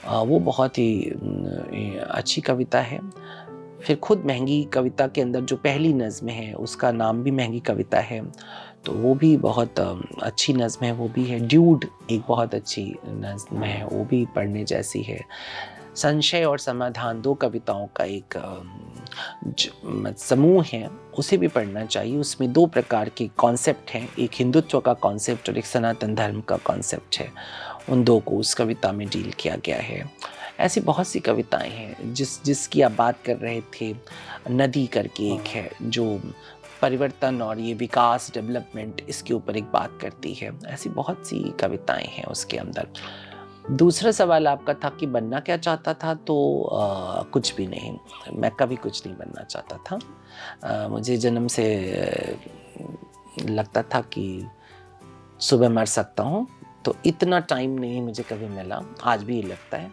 वो बहुत ही अच्छी कविता है। फिर खुद महंगी कविता के अंदर जो पहली नज़्म है उसका नाम भी महंगी कविता है, तो वो भी बहुत अच्छी नज़्म है, वो भी है। ड्यूड एक बहुत अच्छी नज़्म है, वो भी पढ़ने जैसी है। संशय और समाधान 2 कविताओं का एक समूह है, उसे भी पढ़ना चाहिए। उसमें 2 प्रकार के कॉन्सेप्ट हैं, एक हिंदुत्व का कॉन्सेप्ट और एक सनातन धर्म का कॉन्सेप्ट है। उन 2 को उस कविता में डील किया गया है। ऐसी बहुत सी कविताएं हैं जिसकी आप बात कर रहे थे, नदी करके एक है जो परिवर्तन और ये विकास, डेवलपमेंट, इसके ऊपर एक बात करती है। ऐसी बहुत सी कविताएं हैं उसके अंदर। दूसरा सवाल आपका था कि बनना क्या चाहता था, तो कुछ भी नहीं, मैं कभी कुछ नहीं बनना चाहता था। मुझे जन्म से लगता था कि सुबह मर सकता हूँ, तो इतना टाइम नहीं मुझे कभी मिला, आज भी ये लगता है।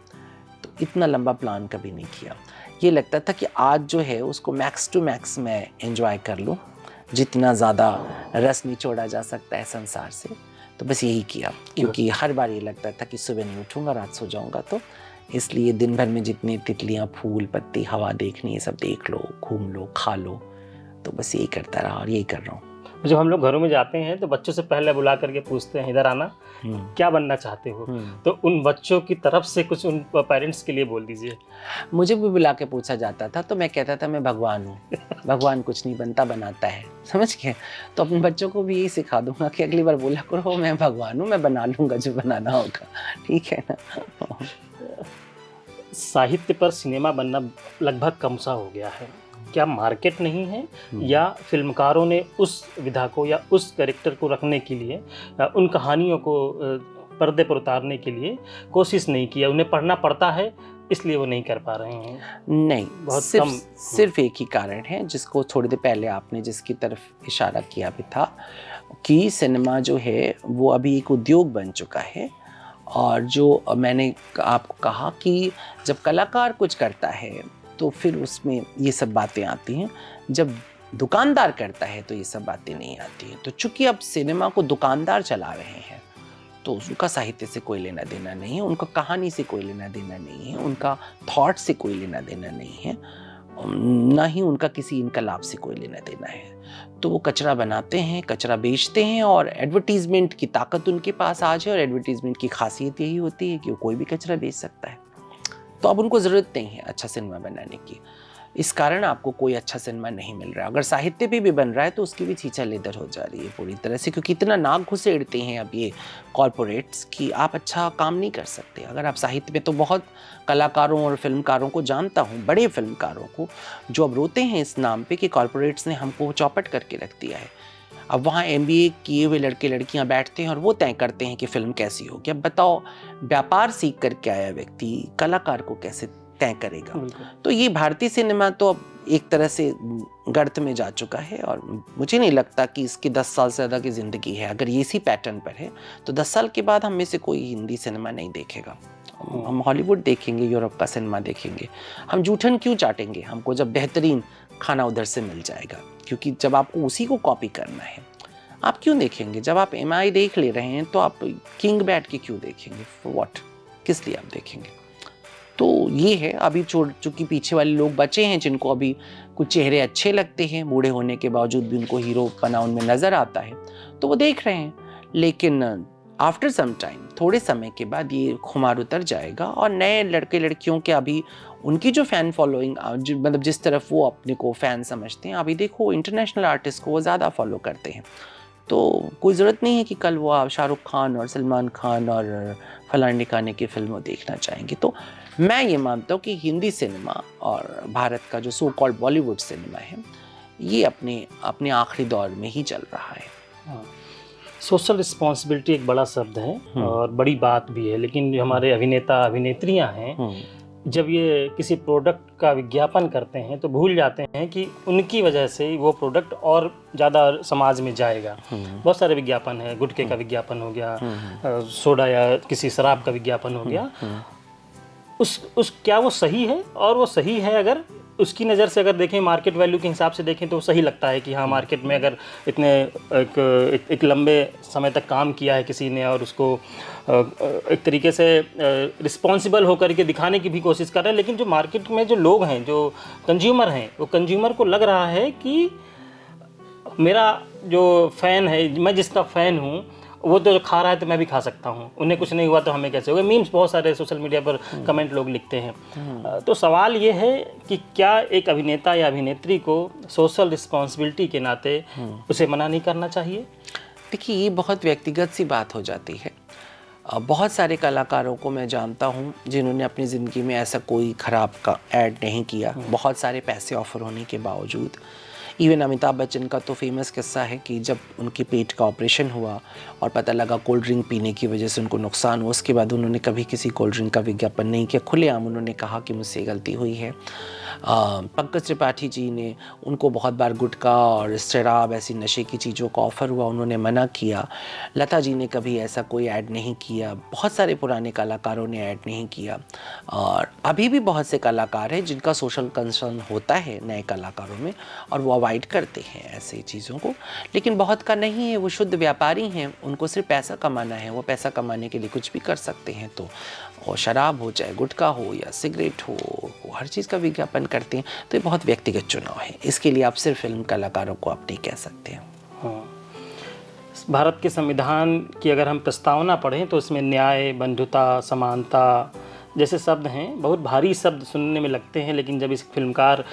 तो इतना लंबा प्लान कभी नहीं किया। ये लगता था कि आज जो है उसको मैक्स टू मैक्स मैं एंजॉय कर लूँ, जितना ज़्यादा रस निचोड़ा जा सकता है संसार से, तो बस यही किया। क्योंकि हर बार ये लगता था कि सुबह नहीं उठूँगा, रात सो जाऊँगा, तो इसलिए दिन भर में जितनी तितलियाँ, फूल, पत्ती, हवा देखनी है सब देख लो, घूम लो, खा लो। तो बस यही करता रहा और यही कर रहा हूँ। जब हम लोग घरों में जाते हैं तो बच्चों से पहले बुला करके पूछते हैं, इधर आना, क्या बनना चाहते हो? तो उन बच्चों की तरफ से कुछ उन पेरेंट्स के लिए बोल दीजिए। मुझे भी बुला के पूछा जाता था तो मैं कहता था मैं भगवान हूँ। भगवान कुछ नहीं बनता, बनाता है, समझ गए? तो अपने बच्चों को भी यही सिखा दूंगा कि अगली बार बोला करो मैं भगवान हूँ, मैं बना लूँगा जो बनाना होगा, ठीक है ना? साहित्य पर सिनेमा बनना लगभग कम सा हो गया है, क्या मार्केट नहीं है, या फिल्मकारों ने उस विधा को या उस कैरेक्टर को रखने के लिए, उन कहानियों को पर्दे पर उतारने के लिए कोशिश नहीं किया? उन्हें पढ़ना पड़ता है इसलिए वो नहीं कर पा रहे हैं? नहीं, बहुत सिर्फ एक ही कारण है, जिसको थोड़ी देर पहले आपने जिसकी तरफ इशारा किया भी था, कि सिनेमा जो है वो अभी एक उद्योग बन चुका है। और जो मैंने आपको कहा कि जब कलाकार कुछ करता है तो फिर उसमें ये सब बातें आती हैं, जब दुकानदार करता है तो ये सब बातें नहीं आती हैं। तो चूंकि अब सिनेमा को दुकानदार चला रहे हैं तो उनका साहित्य से कोई लेना देना नहीं है, उनका कहानी से कोई लेना देना नहीं है, उनका थॉट से कोई लेना देना नहीं है, ना ही उनका किसी इनकलाब से कोई लेना देना है। तो वो कचरा बनाते हैं, कचरा बेचते हैं, और एडवर्टीजमेंट की ताकत उनके पास आज है। और एडवर्टीजमेंट की खासियत यही होती है कि वो कोई भी कचरा बेच सकता है। तो अब उनको ज़रूरत नहीं है अच्छा सिनेमा बनाने की, इस कारण आपको कोई अच्छा सिनेमा नहीं मिल रहा है। अगर साहित्य भी बन रहा है तो उसकी भी छीछा लेदर हो जा रही है पूरी तरह से, क्योंकि इतना नाक घुसेड़ते हैं अब ये कॉरपोरेट्स कि आप अच्छा काम नहीं कर सकते। अगर आप साहित्य में, तो बहुत कलाकारों और फिल्मकारों को जानता हूँ, बड़े फिल्मकारों को, जो अब रोते हैं इस नाम पे कि कॉरपोरेट्स ने हमको चौपट करके रख दिया है। अब वहाँ MBA किए हुए लड़के लड़कियाँ बैठते हैं और वो तय करते हैं कि फिल्म कैसी होगी। अब बताओ, व्यापार सीख करके आया व्यक्ति कलाकार को कैसे तय करेगा? तो ये भारतीय सिनेमा तो अब एक तरह से गर्त में जा चुका है, और मुझे नहीं लगता कि इसकी 10 साल से ज़्यादा की ज़िंदगी है। अगर ये इसी पैटर्न पर है तो 10 साल के बाद हम में से कोई हिंदी सिनेमा नहीं देखेगा। हम हॉलीवुड देखेंगे, यूरोप का सिनेमा देखेंगे। हम जूठन क्यों चाटेंगे हमको, जब बेहतरीन खाना उधर से मिल जाएगा? क्योंकि जब आपको उसी को कॉपी करना है, आप क्यों देखेंगे? जब आप MI देख ले रहे हैं तो आप किंग बैठ के क्यों देखेंगे? For what? किस लिए आप देखेंगे? तो ये है, अभी चूंकि पीछे वाले लोग बचे हैं जिनको अभी कुछ चेहरे अच्छे लगते हैं, बूढ़े होने के बावजूद भी उनको हीरो पना उनमें नज़र आता है, तो वो देख रहे हैं। लेकिन आफ्टर सम टाइम, थोड़े समय के बाद ये खुमार उतर जाएगा, और नए लड़के लड़कियों के अभी उनकी जो फ़ैन फॉलोइंग, मतलब जिस तरफ वो अपने को फ़ैन समझते हैं, अभी देखो इंटरनेशनल आर्टिस्ट को वो ज़्यादा फॉलो करते हैं। तो कोई ज़रूरत नहीं है कि कल वो शाहरुख खान और सलमान खान और फलाने ढिकाने की फिल्मों देखना चाहेंगे। तो मैं ये मानता हूँ कि हिंदी सिनेमा और भारत का जो सो कॉल्ड बॉलीवुड सिनेमा है, ये अपने आखिरी दौर में ही चल रहा है। सोशल रिस्पॉन्सिबिलिटी एक बड़ा शब्द है और बड़ी बात भी है, लेकिन जो हमारे अभिनेता अभिनेत्रियां हैं, जब ये किसी प्रोडक्ट का विज्ञापन करते हैं तो भूल जाते हैं कि उनकी वजह से वो प्रोडक्ट और ज़्यादा समाज में जाएगा। बहुत सारे विज्ञापन है, गुटखे का विज्ञापन हो गया, सोडा या किसी शराब का विज्ञापन हो गया। क्या वो सही है? और वो सही है अगर उसकी नज़र से अगर देखें, मार्केट वैल्यू के हिसाब से देखें तो सही लगता है कि हाँ, मार्केट में अगर इतने एक लंबे समय तक काम किया है किसी ने और उसको एक तरीके से रिस्पॉन्सिबल होकर के दिखाने की भी कोशिश कर रहे हैं, लेकिन जो मार्केट में जो लोग हैं, जो कंज्यूमर हैं, वो कंज्यूमर को लग रहा है कि मेरा जो फ़ैन है, मैं जिसका फ़ैन हूँ, वो तो खा रहा है तो मैं भी खा सकता हूँ, उन्हें कुछ नहीं हुआ तो हमें कैसे होगा। मीम्स बहुत सारे सोशल मीडिया पर कमेंट लोग लिखते हैं। तो सवाल ये है कि क्या एक अभिनेता या अभिनेत्री को सोशल रिस्पॉन्सिबिलिटी के नाते उसे मना नहीं करना चाहिए? देखिए, ये बहुत व्यक्तिगत सी बात हो जाती है। बहुत सारे कलाकारों को मैं जानता हूँ जिन्होंने अपनी ज़िंदगी में ऐसा कोई ख़राब का ऐड नहीं किया, बहुत सारे पैसे ऑफ़र होने के बावजूद। इवन अमिताभ बच्चन का तो फेमस किस्सा है कि जब उनके पेट का ऑपरेशन हुआ और पता लगा कोल्ड ड्रिंक पीने की वजह से उनको नुकसान हुआ, उसके बाद उन्होंने कभी किसी कोल्ड ड्रिंक का विज्ञापन नहीं किया। खुलेआम उन्होंने कहा कि मुझसे गलती हुई है। पंकज त्रिपाठी जी ने, उनको बहुत बार गुटखा और शराब ऐसी नशे की चीज़ों का ऑफ़र हुआ, उन्होंने मना किया। लता जी ने कभी ऐसा कोई ऐड नहीं किया। बहुत सारे पुराने कलाकारों ने ऐड नहीं किया और अभी भी बहुत से कलाकार हैं जिनका सोशल कंसर्न होता है नए कलाकारों में और वो अवॉइड करते हैं ऐसी चीज़ों को। लेकिन बहुत का नहीं है, वो शुद्ध व्यापारी हैं, उनको सिर्फ पैसा कमाना है, वो पैसा कमाने के लिए कुछ भी कर सकते हैं। तो और शराब हो, चाहे गुटखा हो या सिगरेट हो, वो हर चीज़ का विज्ञापन करते हैं। तो ये बहुत व्यक्तिगत चुनाव है, इसके लिए आप सिर्फ फिल्म कलाकारों को आप नहीं कह सकते हैं। हाँ, भारत के संविधान की अगर हम प्रस्तावना पढ़ें तो इसमें न्याय, बंधुता, समानता जैसे शब्द हैं। बहुत भारी शब्द सुनने में लगते हैं, लेकिन जब इस फिल्मकार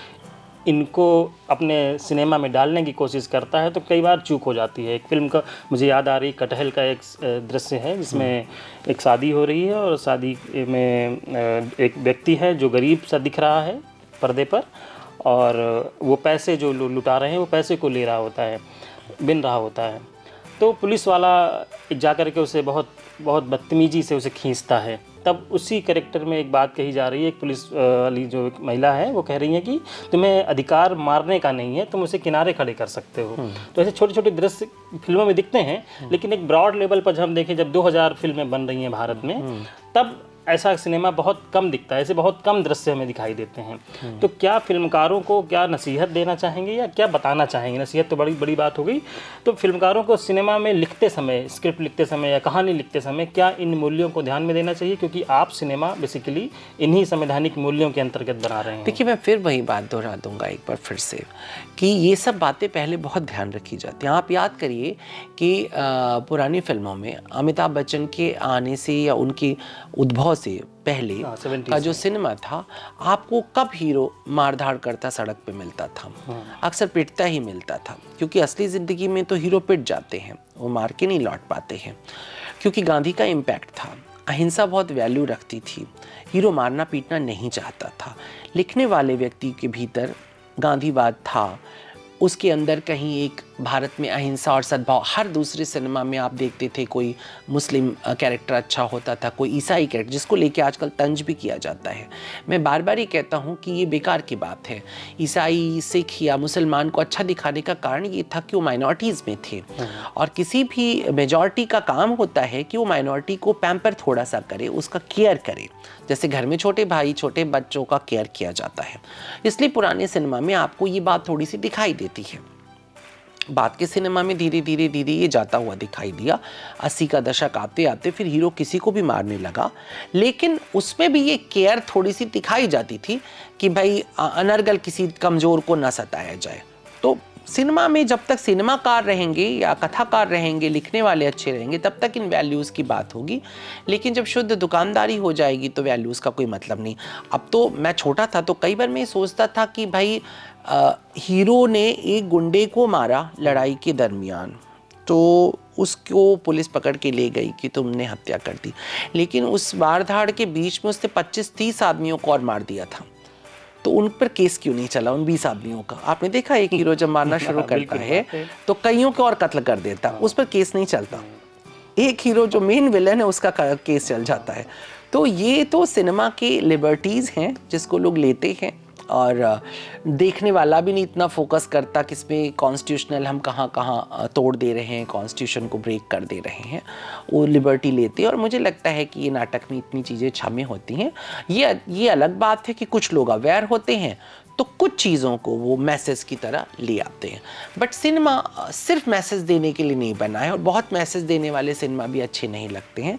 इनको अपने सिनेमा में डालने की कोशिश करता है तो कई बार चूक हो जाती है। एक फिल्म का मुझे याद आ रही, कटहल का एक दृश्य है जिसमें एक शादी हो रही है और शादी में एक व्यक्ति है जो गरीब सा दिख रहा है पर्दे पर, और वो पैसे जो लुटा रहे हैं वो पैसे को ले रहा होता है, बिन रहा होता है। तो पुलिस वाला जा कर के उसे बहुत बहुत बदतमीजी से उसे खींचता है। तब उसी कैरेक्टर में एक बात कही जा रही है, एक पुलिस वाली जो महिला है वो कह रही है कि तुम्हें अधिकार मारने का नहीं है, तुम उसे किनारे खड़े कर सकते हो। तो ऐसे छोटे छोटे दृश्य फिल्मों में दिखते हैं, लेकिन एक ब्रॉड लेवल पर जब हम देखें, जब 2000 फिल्में बन रही हैं भारत में, तब ऐसा सिनेमा बहुत कम दिखता है, ऐसे बहुत कम दृश्य हमें दिखाई देते हैं। तो क्या फिल्मकारों को क्या नसीहत देना चाहेंगे या क्या बताना चाहेंगे? नसीहत तो बड़ी बड़ी बात हो गई। तो फिल्मकारों को सिनेमा में लिखते समय, स्क्रिप्ट लिखते समय या कहानी लिखते समय क्या इन मूल्यों को ध्यान में देना चाहिए, क्योंकि आप सिनेमा बेसिकली इन्हीं संवैधानिक मूल्यों के अंतर्गत बना रहे हैं? देखिए, मैं फिर वही बात दोहरा दूंगा एक बार फिर से कि ये सब बातें पहले बहुत ध्यान रखी जाती हैं। आप याद करिए कि पुरानी फिल्मों में अमिताभ बच्चन के आने से या उनके उद्भव से पहले का जो सिनेमा था, आपको कब हीरो मारधाड़ करता सड़क पे मिलता था? अक्सर पिटता ही मिलता था, क्योंकि असली ज़िंदगी में तो हीरो पिट जाते हैं, वो मार के नहीं लौट पाते हैं। क्योंकि गांधी का इम्पैक्ट था, अहिंसा बहुत वैल्यू रखती थी, हीरो मारना पीटना नहीं चाहता था। लिखने वाले व्यक्ति के भीतर गांधीवाद था, उसके अंदर कहीं एक भारत में अहिंसा और सद्भाव। हर दूसरे सिनेमा में आप देखते थे कोई मुस्लिम कैरेक्टर अच्छा होता था, कोई ईसाई कैरेक्टर, जिसको लेके आजकल तंज भी किया जाता है। मैं बार बार ये कहता हूँ कि ये बेकार की बात है। ईसाई, सिख या मुसलमान को अच्छा दिखाने का कारण ये था कि वो माइनॉरिटीज़ में थे, और किसी भी मेजॉरिटी का काम होता है कि वो माइनॉरिटी को पैम्पर थोड़ा सा करे, उसका केयर करे, जैसे घर में छोटे भाई छोटे बच्चों का केयर किया जाता है। इसलिए पुराने सिनेमा में आपको ये बात थोड़ी सी दिखाई देती है। बाद के सिनेमा में धीरे धीरे धीरे ये जाता हुआ दिखाई दिया। 80 का दशक आते आते फिर हीरो किसी को भी मारने लगा, लेकिन उसमें भी ये केयर थोड़ी सी दिखाई जाती थी कि भाई अनर्गल किसी कमज़ोर को ना सताया जाए। तो सिनेमा में जब तक सिनेमाकार रहेंगे या कथाकार रहेंगे, लिखने वाले अच्छे रहेंगे, तब तक इन वैल्यूज़ की बात होगी। लेकिन जब शुद्ध दुकानदारी हो जाएगी तो वैल्यूज़ का कोई मतलब नहीं। अब तो मैं छोटा था तो कई बार मैं सोचता था कि भाई हीरो ने एक गुंडे को मारा लड़ाई के दरमियान, तो उसको पुलिस पकड़ के ले गई कि तुमने हत्या कर दी, लेकिन उस मारधाड़ के बीच में उसने 25-30 आदमियों को और मार दिया था। तो उन पर केस क्यों नहीं चला, उन 20 आदमियों का? आपने देखा एक हीरो जब मारना शुरू करता है तो कईयों को और कत्ल कर देता, उस पर केस नहीं चलता। एक हीरो जो मेन विलन है उसका केस चल जाता है। तो ये तो सिनेमा के लिबर्टीज़ हैं जिसको लोग लेते हैं, और देखने वाला भी नहीं इतना फोकस करता कि इसमें कॉन्स्टिट्यूशनल हम कहाँ कहाँ तोड़ दे रहे हैं, कॉन्स्टिट्यूशन को ब्रेक कर दे रहे हैं। वो लिबर्टी लेते हैं, और मुझे लगता है कि ये नाटक में इतनी चीज़ें शामिल होती हैं। ये अलग बात है कि कुछ लोग अवेयर होते हैं तो कुछ चीज़ों को वो मैसेज की तरह ले आते हैं। बट सिनेमा सिर्फ मैसेज देने के लिए नहीं बना है, और बहुत मैसेज देने वाले सिनेमा भी अच्छे नहीं लगते हैं।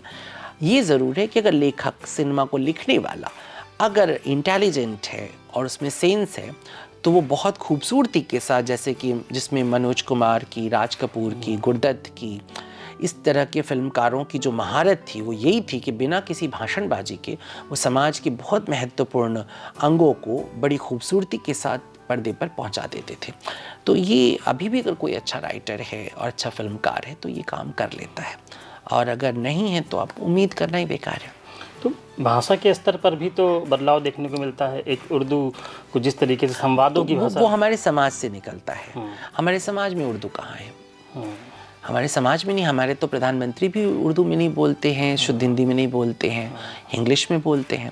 ये ज़रूर है कि अगर लेखक, सिनेमा को लिखने वाला अगर इंटेलिजेंट है और उसमें सेंस है, तो वो बहुत खूबसूरती के साथ, जैसे कि जिसमें मनोज कुमार की, राज कपूर की, गुरदत्त की, इस तरह के फिल्मकारों की जो महारत थी वो यही थी कि बिना किसी भाषणबाजी के वो समाज के बहुत महत्वपूर्ण अंगों को बड़ी खूबसूरती के साथ पर्दे पर पहुंचा देते थे। तो ये अभी भी अगर कोई अच्छा राइटर है और अच्छा फिल्मकार है तो ये काम कर लेता है, और अगर नहीं है तो आप उम्मीद करना ही बेकार है। तो भाषा के स्तर पर भी तो बदलाव देखने को मिलता है। एक उर्दू को जिस तरीके से संवादों की भाषा, वो हमारे समाज से निकलता है। हमारे समाज में उर्दू कहाँ है? हमारे समाज में नहीं। हमारे तो प्रधानमंत्री भी उर्दू में नहीं बोलते हैं, शुद्ध हिंदी में नहीं बोलते हैं, इंग्लिश में बोलते हैं।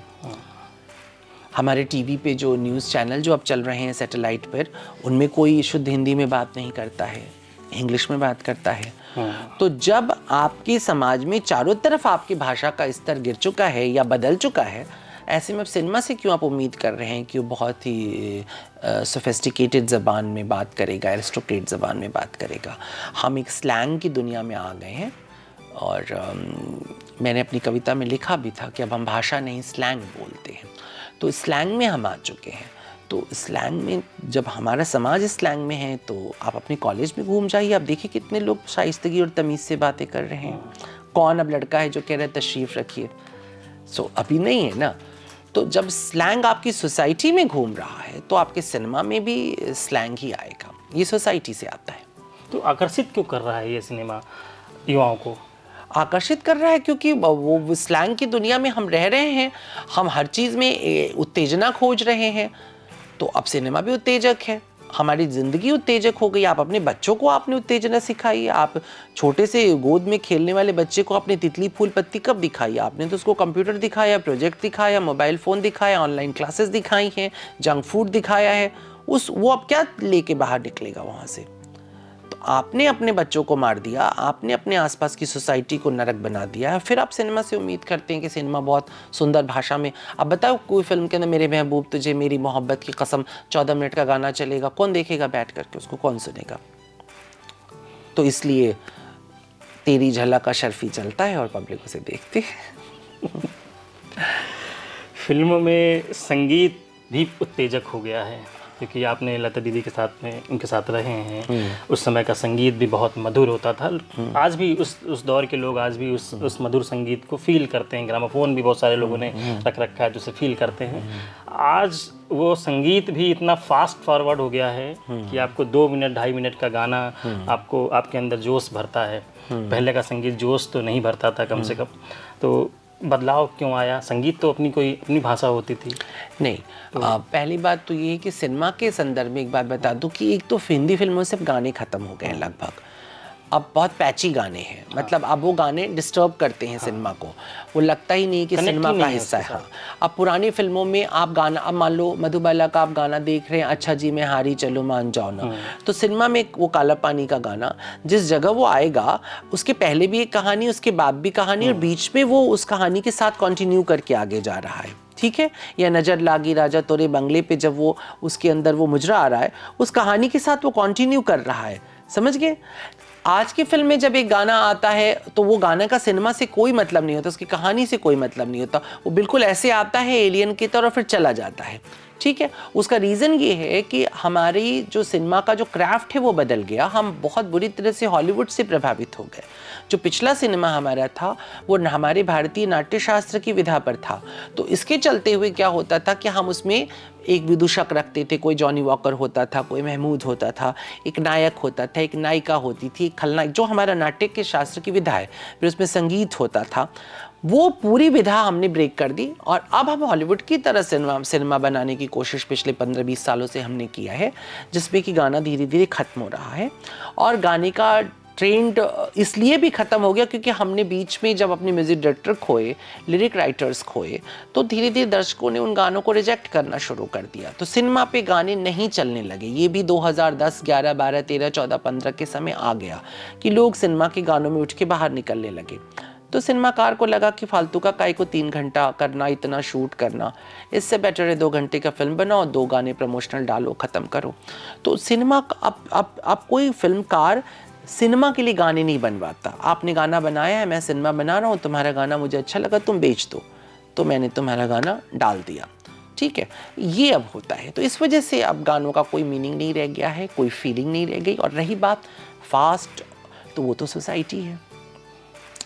हमारे टीवी पे जो न्यूज़ चैनल जो अब चल रहे हैं सैटेलाइट पर, उनमें कोई शुद्ध हिंदी में बात नहीं करता है, इंग्लिश में बात करता है। तो जब आपके समाज में चारों तरफ आपकी भाषा का स्तर गिर चुका है या बदल चुका है, ऐसे में अब सिनेमा से क्यों आप उम्मीद कर रहे हैं कि वो बहुत ही सोफिस्टिकेटेड ज़बान में बात करेगा, एरिस्टोक्रेट ज़बान में बात करेगा? हम एक स्लैंग की दुनिया में आ गए हैं, और मैंने अपनी कविता में लिखा भी था कि अब हम भाषा नहीं स्लैंग बोलते हैं। तो स्लैंग में हम आ चुके हैं। तो स्लैंग में जब हमारा समाज स्लैंग में है, तो आप अपने कॉलेज में घूम जाइए, आप देखिए कितने लोग शाइस्तगी और तमीज़ से बातें कर रहे हैं। कौन अब लड़का है जो कह रहा है तशरीफ़ रखिए? अभी नहीं है ना। तो जब स्लैंग आपकी सोसाइटी में घूम रहा है तो आपके सिनेमा में भी स्लैंग ही आएगा। ये सोसाइटी से आता है। तो आकर्षित क्यों कर रहा है ये सिनेमा युवाओं को? आकर्षित कर रहा है क्योंकि वो स्लैंग की दुनिया में हम रह रहे हैं। हम हर चीज़ में उत्तेजना खोज रहे हैं, तो अब सिनेमा भी उत्तेजक है। हमारी ज़िंदगी उत्तेजक हो गई। आप अपने बच्चों को आपने उत्तेजना सिखाई। आप छोटे से गोद में खेलने वाले बच्चे को आपने तितली फूल पत्ती कब दिखाई? आपने तो उसको कंप्यूटर दिखाया, प्रोजेक्ट दिखाया, मोबाइल फ़ोन दिखाया, ऑनलाइन क्लासेस दिखाई हैं, जंक फूड दिखाया है। वो अब क्या लेके बाहर निकलेगा वहाँ से? तो आपने अपने बच्चों को मार दिया, आपने अपने आसपास की सोसाइटी को नरक बना दिया है। फिर आप सिनेमा से उम्मीद करते हैं कि सिनेमा बहुत सुंदर भाषा में। अब बताओ, कोई फिल्म के अंदर मेरे महबूब तुझे मेरी मोहब्बत की कसम 14 मिनट का गाना चलेगा, कौन देखेगा बैठ करके? उसको कौन सुनेगा? तो इसलिए तेरी झलक का शर्फी चलता है और पब्लिक उसे देखती है। फिल्मों में संगीत भी उत्तेजक हो गया है, क्योंकि आपने लता दीदी के साथ में उनके साथ रहे हैं। उस समय का संगीत भी बहुत मधुर होता था। आज भी उस दौर के लोग आज भी उस मधुर संगीत को फील करते हैं। ग्रामोफोन भी बहुत सारे लोगों ने रख रखा है जो उसे फील करते हैं। आज वो संगीत भी इतना फास्ट फॉरवर्ड हो गया है कि आपको 2 मिनट 2.5 मिनट का गाना आपको आपके अंदर जोश भरता है। पहले का संगीत जोश तो नहीं भरता था कम से कम। तो बदलाव क्यों आया? संगीत तो अपनी भाषा होती थी। नहीं, पहली बात तो ये है कि सिनेमा के संदर्भ में एक बात बता दूं कि एक तो हिंदी फिल्मों से गाने ख़त्म हो गए हैं लगभग। अब बहुत पैची गाने हैं। मतलब अब वो गाने डिस्टर्ब करते हैं सिनेमा को। वो लगता ही नहीं कि सिनेमा का हिस्सा है। अब पुरानी फिल्मों में आप गाना, अब मान लो मधुबाला का आप गाना देख रहे हैं, अच्छा जी मैं हारी चलो मान जाओ ना, तो सिनेमा में वो काला पानी का गाना जिस जगह वो आएगा, उसके पहले भी एक कहानी, उसके बाद भी कहानी, और बीच में वो उस कहानी के साथ कंटिन्यू करके आगे जा रहा है। ठीक है? या नजर लागी राजा तोरे बंगले पे, जब वो उसके अंदर वो मुजरा आ रहा है, उस कहानी के साथ वो कंटिन्यू कर रहा है। समझ गए? आज की फिल्म में जब एक गाना आता है तो वो गाना का सिनेमा से कोई मतलब नहीं होता, उसकी कहानी से कोई मतलब नहीं होता। वो बिल्कुल ऐसे आता है एलियन की तरह, फिर चला जाता है। ठीक है? उसका रीज़न ये है कि हमारी जो सिनेमा का जो क्राफ्ट है वो बदल गया। हम बहुत बुरी तरह से हॉलीवुड से प्रभावित हो गए। जो पिछला सिनेमा हमारा था वो हमारे भारतीय नाट्य शास्त्र की विधा पर था। तो इसके चलते हुए क्या होता था कि हम उसमें एक विदूषक रखते थे। कोई जॉनी वॉकर होता था, कोई महमूद होता था, एक नायक होता था, एक नायिका होती थी, एक खलनायक, जो हमारा नाट्य के शास्त्र की विधा है। फिर उसमें संगीत होता था। वो पूरी विधा हमने ब्रेक कर दी और अब हम हॉलीवुड की तरह सिनेमा बनाने की कोशिश पिछले 15-20 सालों से हमने किया है, जिसमें कि गाना धीरे धीरे ख़त्म हो रहा है। और गाने का ट्रेंड इसलिए भी ख़त्म हो गया क्योंकि हमने बीच में जब अपने म्यूज़िक डायरेक्टर खोए, लिरिक राइटर्स खोए, तो धीरे धीरे दर्शकों ने उन गानों को रिजेक्ट करना शुरू कर दिया। तो सिनेमा पे गाने नहीं चलने लगे। ये भी 2010, 11, 12, 13, 14, 15 के समय आ गया कि लोग सिनेमा के गानों में उठ के बाहर निकलने लगे। तो सिनेमाकार को लगा कि फालतू का काय को 3 घंटा करना, इतना शूट करना, इससे बेटर है 2 घंटे का फिल्म बनाओ, 2 गाने प्रमोशनल डालो, ख़त्म करो। तो सिनेमा अब कोई फिल्मकार सिनेमा के लिए गाने नहीं बनवाता। आपने गाना बनाया है, मैं सिनेमा बना रहा हूँ, तुम्हारा गाना मुझे अच्छा लगा, तुम बेच दो, तो मैंने तुम्हारा गाना डाल दिया, ठीक है। ये अब होता है। तो इस वजह से अब गानों का कोई मीनिंग नहीं रह गया है, कोई फीलिंग नहीं रह गई। और रही बात फास्ट, तो वो तो सोसाइटी है,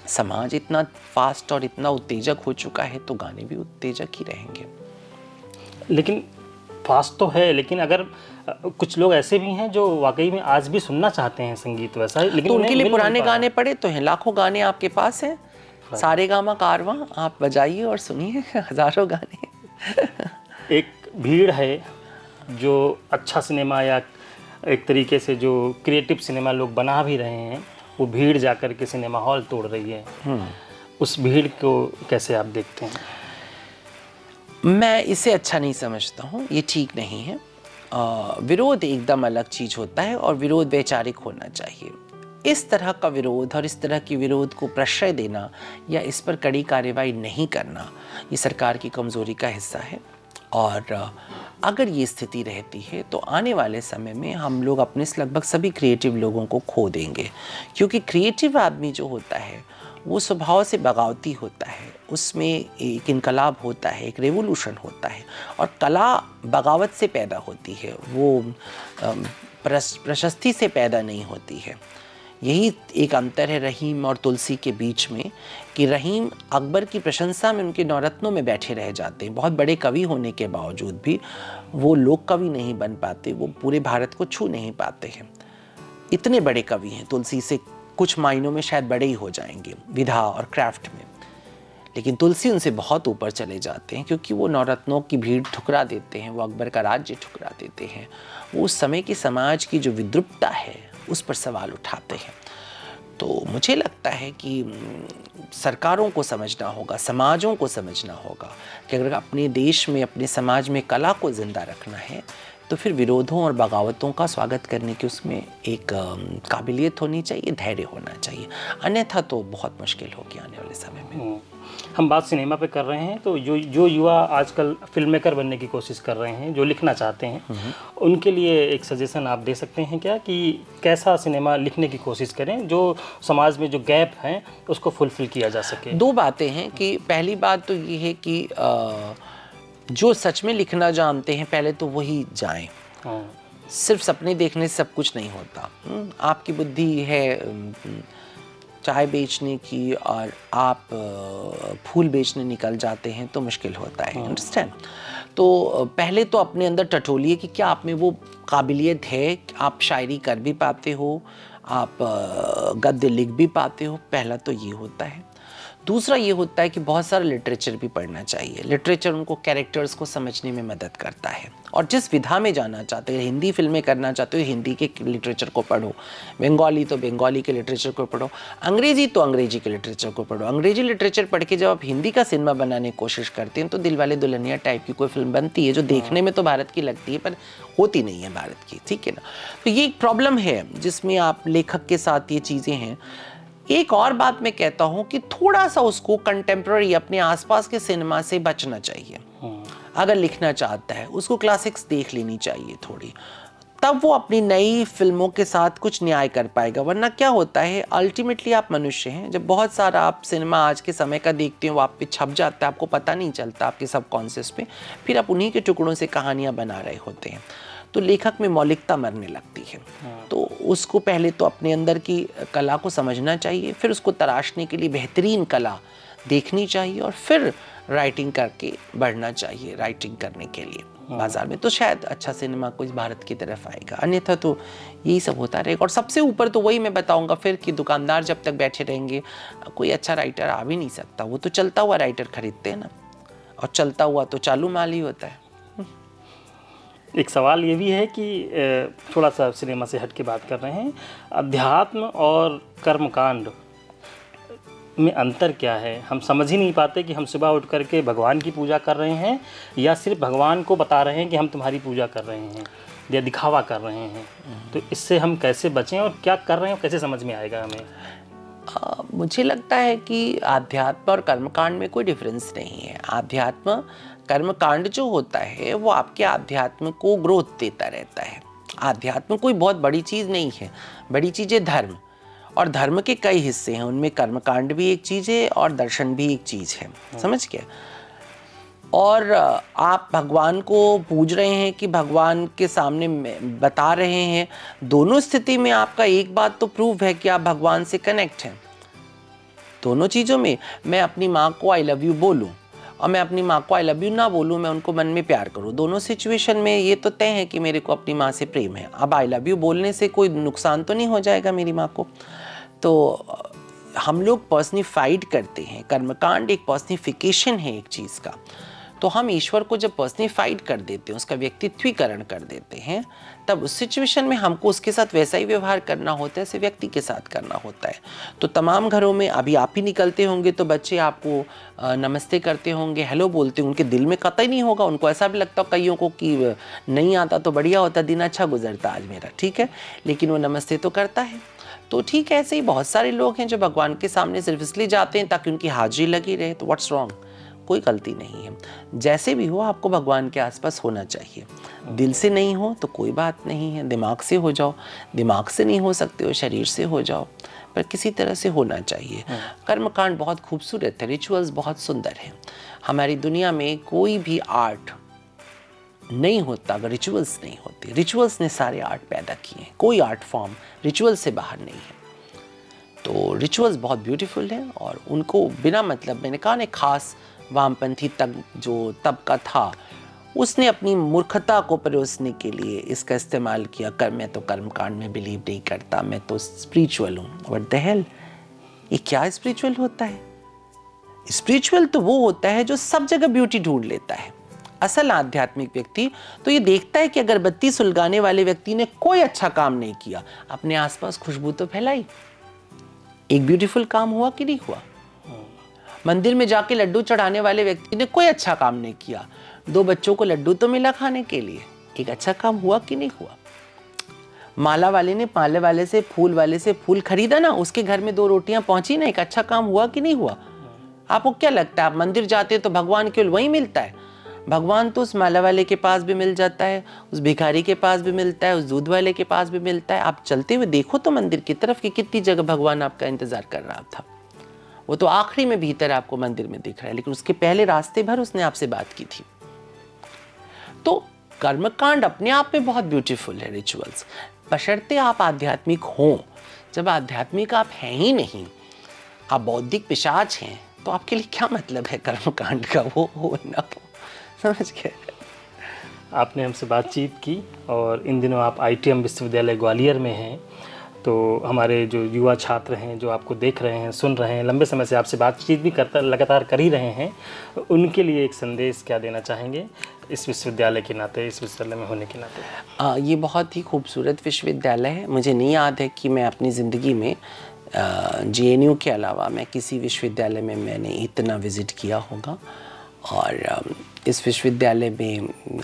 समाज इतना फास्ट और इतना उत्तेजक हो चुका है, तो गाने भी उत्तेजक ही रहेंगे। लेकिन फास्ट तो है, लेकिन अगर कुछ लोग ऐसे भी हैं जो वाकई में आज भी सुनना चाहते हैं संगीत वैसा ही, लेकिन तो उनके लिए पुराने नहीं पा गाने पड़े तो हैं, लाखों गाने आपके पास हैं, सारे गामा कारवां आप बजाइए और सुनिए, हजारों गाने। एक भीड़ है जो अच्छा सिनेमा या एक तरीके से जो क्रिएटिव सिनेमा लोग बना भी रहे हैं, वो भीड़ जाकर के सिनेमा हॉल तोड़ रही है। उस भीड़ को कैसे आप देखते हैं? मैं इसे अच्छा नहीं समझता हूँ, ये ठीक नहीं है। विरोध एकदम अलग चीज़ होता है और विरोध वैचारिक होना चाहिए। इस तरह का विरोध और इस तरह की विरोध को प्रश्रय देना या इस पर कड़ी कार्रवाई नहीं करना, ये सरकार की कमज़ोरी का हिस्सा है। और अगर ये स्थिति रहती है तो आने वाले समय में हम लोग अपने लगभग सभी क्रिएटिव लोगों को खो देंगे, क्योंकि क्रिएटिव आदमी जो होता है वो स्वभाव से बगावती होता है, उसमें एक इनकलाब होता है, एक रेवोल्यूशन होता है। और कला बगावत से पैदा होती है, वो प्रशस्ति से पैदा नहीं होती है। यही एक अंतर है रहीम और तुलसी के बीच में, कि रहीम अकबर की प्रशंसा में उनके नवरत्नों में बैठे रह जाते हैं। बहुत बड़े कवि होने के बावजूद भी वो लोक कवि नहीं बन पाते, वो पूरे भारत को छू नहीं पाते हैं। इतने बड़े कवि हैं, तुलसी से कुछ मायनों में शायद बड़े ही हो जाएंगे विधा और क्राफ्ट में, लेकिन तुलसी उनसे बहुत ऊपर चले जाते हैं, क्योंकि वो नवरत्नों की भीड़ ठुकरा देते हैं, वो अकबर का राज्य ठुकरा देते हैं, वो उस समय की समाज की जो विद्रुपता है उस पर सवाल उठाते हैं। तो मुझे लगता है कि सरकारों को समझना होगा, समाजों को समझना होगा कि अगर अपने देश में, अपने समाज में कला को ज़िंदा रखना है तो फिर विरोधों और बगावतों का स्वागत करने की उसमें एक काबिलियत होनी चाहिए, धैर्य होना चाहिए, अन्यथा तो बहुत मुश्किल होगी आने वाले समय में। हम बात सिनेमा पे कर रहे हैं, तो जो युवा आजकल फिल्म मेकर बनने की कोशिश कर रहे हैं, जो लिखना चाहते हैं, उनके लिए एक सजेशन आप दे सकते हैं क्या, कि कैसा सिनेमा लिखने की कोशिश करें जो समाज में जो गैप हैं उसको फुलफिल किया जा सके? 2 बातें हैं कि पहली बात तो ये है कि जो सच में लिखना जानते हैं पहले तो वही जाएं। सिर्फ सपने देखने से सब कुछ नहीं होता। आपकी बुद्धि है चाय बेचने की और आप फूल बेचने निकल जाते हैं तो मुश्किल होता है, अंडरस्टैंड। तो पहले तो अपने अंदर टटोलिए कि क्या आप में वो काबिलियत है, आप शायरी कर भी पाते हो, आप गद्य लिख भी पाते हो, पहला तो ये होता है। दूसरा ये होता है कि बहुत सारा लिटरेचर भी पढ़ना चाहिए। लिटरेचर उनको कैरेक्टर्स को समझने में मदद करता है, और जिस विधा में जाना चाहते हो, हिंदी फिल्में करना चाहते हो, हिंदी के लिटरेचर को पढ़ो, बंगाली तो बंगाली के लिटरेचर को पढ़ो, अंग्रेजी तो अंग्रेजी के लिटरेचर को पढ़ो। अंग्रेजी लिटरेचर पढ़ के जब आप हिंदी का सिनेमा बनाने की कोशिश करते हैं तो दिलवाले दुल्हनिया टाइप की कोई फिल्म बनती है जो देखने में तो भारत की लगती है पर होती नहीं है भारत की, ठीक है ना। तो ये एक प्रॉब्लम है जिसमें आप लेखक के साथ ये चीज़ें हैं। एक और बात मैं कहता हूं कि थोड़ा सा उसको कंटेम्प्रेरी अपने आसपास के सिनेमा से बचना चाहिए। अगर लिखना चाहता है उसको क्लासिक्स देख लेनी चाहिए थोड़ी, तब वो अपनी नई फिल्मों के साथ कुछ न्याय कर पाएगा। वरना क्या होता है, अल्टीमेटली आप मनुष्य हैं, जब बहुत सारा आप सिनेमा आज के समय का देखते हो, आप पे छप जाता है, आपको पता नहीं चलता आपके सबकॉन्शियस पे, फिर आप उन्हीं के टुकड़ों से कहानियाँ बना रहे होते हैं, तो लेखक में मौलिकता मरने लगती है। तो उसको पहले तो अपने अंदर की कला को समझना चाहिए, फिर उसको तराशने के लिए बेहतरीन कला देखनी चाहिए, और फिर राइटिंग करके बढ़ना चाहिए राइटिंग करने के लिए बाजार में, तो शायद अच्छा सिनेमा कुछ भारत की तरफ आएगा। अन्यथा तो यही सब होता रहेगा। और सबसे ऊपर तो वही मैं बताऊंगा फिर कि दुकानदार जब तक बैठे रहेंगे कोई अच्छा राइटर आ भी नहीं सकता। वो तो चलता हुआ राइटर खरीदते हैं ना, और चलता हुआ तो चालू माल ही होता है। एक सवाल ये भी है कि थोड़ा सा सिनेमा से हट के बात कर रहे हैं, अध्यात्म और कर्मकांड में अंतर क्या है? हम समझ ही नहीं पाते कि हम सुबह उठ करके भगवान की पूजा कर रहे हैं या सिर्फ भगवान को बता रहे हैं कि हम तुम्हारी पूजा कर रहे हैं, या दिखावा कर रहे हैं। तो इससे हम कैसे बचें और क्या कर रहे हैं, कैसे समझ में आएगा हमें? मुझे लगता है कि आध्यात्म और कर्मकांड में कोई डिफरेंस नहीं है। आध्यात्म कर्मकांड जो होता है वो आपके आध्यात्म को ग्रोथ देता रहता है। आध्यात्म कोई बहुत बड़ी चीज़ नहीं है, बड़ी चीज़ है धर्म, और धर्म के कई हिस्से हैं, उनमें कर्मकांड भी एक चीज़ है और दर्शन भी एक चीज़ है, समझ गए। और आप भगवान को पूज रहे हैं कि भगवान के सामने बता रहे हैं, दोनों स्थिति में आपका एक बात तो प्रूव है कि आप भगवान से कनेक्ट हैं। दोनों चीज़ों में मैं अपनी माँ को आई लव यू बोलूँ और मैं अपनी माँ को आई लव यू ना बोलूँ, मैं उनको मन में प्यार करूँ, दोनों सिचुएशन में ये तो तय है कि मेरे को अपनी माँ से प्रेम है। अब आई लव यू बोलने से कोई नुकसान तो नहीं हो जाएगा मेरी माँ को। तो हम लोग पर्सनिफाइड करते हैं, कर्मकांड एक पर्सनिफिकेशन है एक चीज़ का। तो हम ईश्वर को जब पर्सनिफाइड कर देते हैं, उसका व्यक्तित्वीकरण कर देते हैं, तब उस सिचुएशन में हमको उसके साथ वैसा ही व्यवहार करना होता है जैसे व्यक्ति के साथ करना होता है। तो तमाम घरों में अभी आप ही निकलते होंगे तो बच्चे आपको नमस्ते करते होंगे, हेलो बोलते होंगे, उनके दिल में कतई नहीं होगा, उनको ऐसा भी लगता कईयों को कि नहीं आता तो बढ़िया होता, दिन अच्छा गुजरता आज मेरा, ठीक है, लेकिन वो नमस्ते तो करता है। तो ठीक है, ऐसे ही बहुत सारे लोग हैं जो भगवान के सामने सिर्फ इसलिए जाते हैं ताकि उनकी हाजिरी लगी रहे, तो व्हाट्स रॉन्ग, कोई गलती नहीं है। जैसे भी हो आपको भगवान के आसपास होना चाहिए। दिल से नहीं हो तो कोई बात नहीं है, दिमाग से हो जाओ, दिमाग से नहीं हो सकते हो शरीर से हो जाओ, पर किसी तरह से होना चाहिए। कर्मकांड बहुत खूबसूरत है, रिचुअल्स बहुत सुंदर हैं। हमारी दुनिया में कोई भी आर्ट नहीं होता अगर रिचुअल्स नहीं होते। रिचुअल्स ने सारे आर्ट पैदा किए हैं, कोई आर्ट फॉर्म रिचुअल से बाहर नहीं है। तो रिचुअल्स बहुत ब्यूटीफुल हैं और उनको बिना मतलब, मैंने कहा ना, खास वामपंथी तक जो तबका था उसने अपनी मूर्खता को परोसने के लिए इसका इस्तेमाल किया। मैं तो कर्मकांड में बिलीव नहीं करता, मैं तो स्पिरिचुअल हूँ। व्हाट द हेल, ये क्या स्पिरिचुअल होता है? स्पिरिचुअल तो वो होता है जो सब जगह ब्यूटी ढूंढ लेता है। असल आध्यात्मिक व्यक्ति तो ये देखता है कि अगरबत्ती सुलगाने वाले व्यक्ति ने कोई अच्छा काम नहीं किया, अपने आसपास खुशबू तो फैलाई, एक ब्यूटीफुल काम हुआ कि नहीं हुआ। मंदिर में जाके लड्डू चढ़ाने वाले व्यक्ति ने कोई अच्छा काम नहीं किया, 2 बच्चों को लड्डू तो मिला खाने के लिए, एक अच्छा काम हुआ कि नहीं हुआ। माला वाले ने माले वाले से, फूल वाले से फूल खरीदा ना, उसके घर में 2 रोटियां पहुंची ना, एक अच्छा काम हुआ कि नहीं हुआ। आपको क्या लगता है, आप मंदिर जाते हैं तो भगवान केवल वहीं मिलता है? भगवान तो उस माला वाले के पास भी मिल जाता है, उस भिखारी के पास भी मिलता है, उस दूध वाले के पास भी मिलता है। आप चलते हुए देखो तो मंदिर की तरफ कि कितनी जगह भगवान आपका इंतजार कर रहा था। वो तो आखिरी में भीतर आपको मंदिर में दिख रहा है, लेकिन उसके पहले रास्ते भर उसने आपसे बात की थी। तो कर्मकांड अपने आप में बहुत ब्यूटीफुल है, रिचुअल्स, बशर्ते आप आध्यात्मिक हों। जब आध्यात्मिक आप हैं ही नहीं, आप बौद्धिक पिशाच हैं, तो आपके लिए क्या मतलब है कर्मकांड का, वो हो ना हो, समझ गए। आपने हमसे बातचीत की और इन दिनों आप ITM विश्वविद्यालय ग्वालियर में हैं, तो हमारे जो युवा छात्र हैं जो आपको देख रहे हैं, सुन रहे हैं, लंबे समय से आपसे बातचीत भी लगातार कर ही रहे हैं, उनके लिए एक संदेश क्या देना चाहेंगे इस विश्वविद्यालय के नाते, इस विश्वविद्यालय में होने के नाते? ये बहुत ही खूबसूरत विश्वविद्यालय है। मुझे नहीं याद है कि मैं अपनी ज़िंदगी में JNU के अलावा मैं किसी विश्वविद्यालय में मैंने इतना विज़िट किया होगा। और इस विश्वविद्यालय में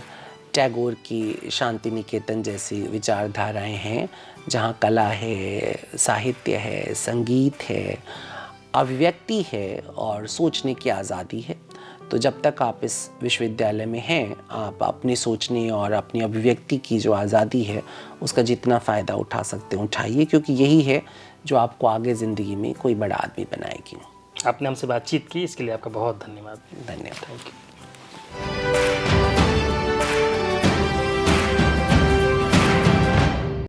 टैगोर की शांति निकेतन जैसी विचारधाराएं हैं, जहाँ कला है, साहित्य है, संगीत है, अभिव्यक्ति है और सोचने की आज़ादी है। तो जब तक आप इस विश्वविद्यालय में हैं, आप अपने सोचने और अपनी अभिव्यक्ति की जो आज़ादी है उसका जितना फ़ायदा उठा सकते हैं उठाइए, क्योंकि यही है जो आपको आगे ज़िंदगी में कोई बड़ा आदमी बनाएगी। आपने हमसे बातचीत की, इसके लिए आपका बहुत धन्यवाद। धन्यवाद। Thank you.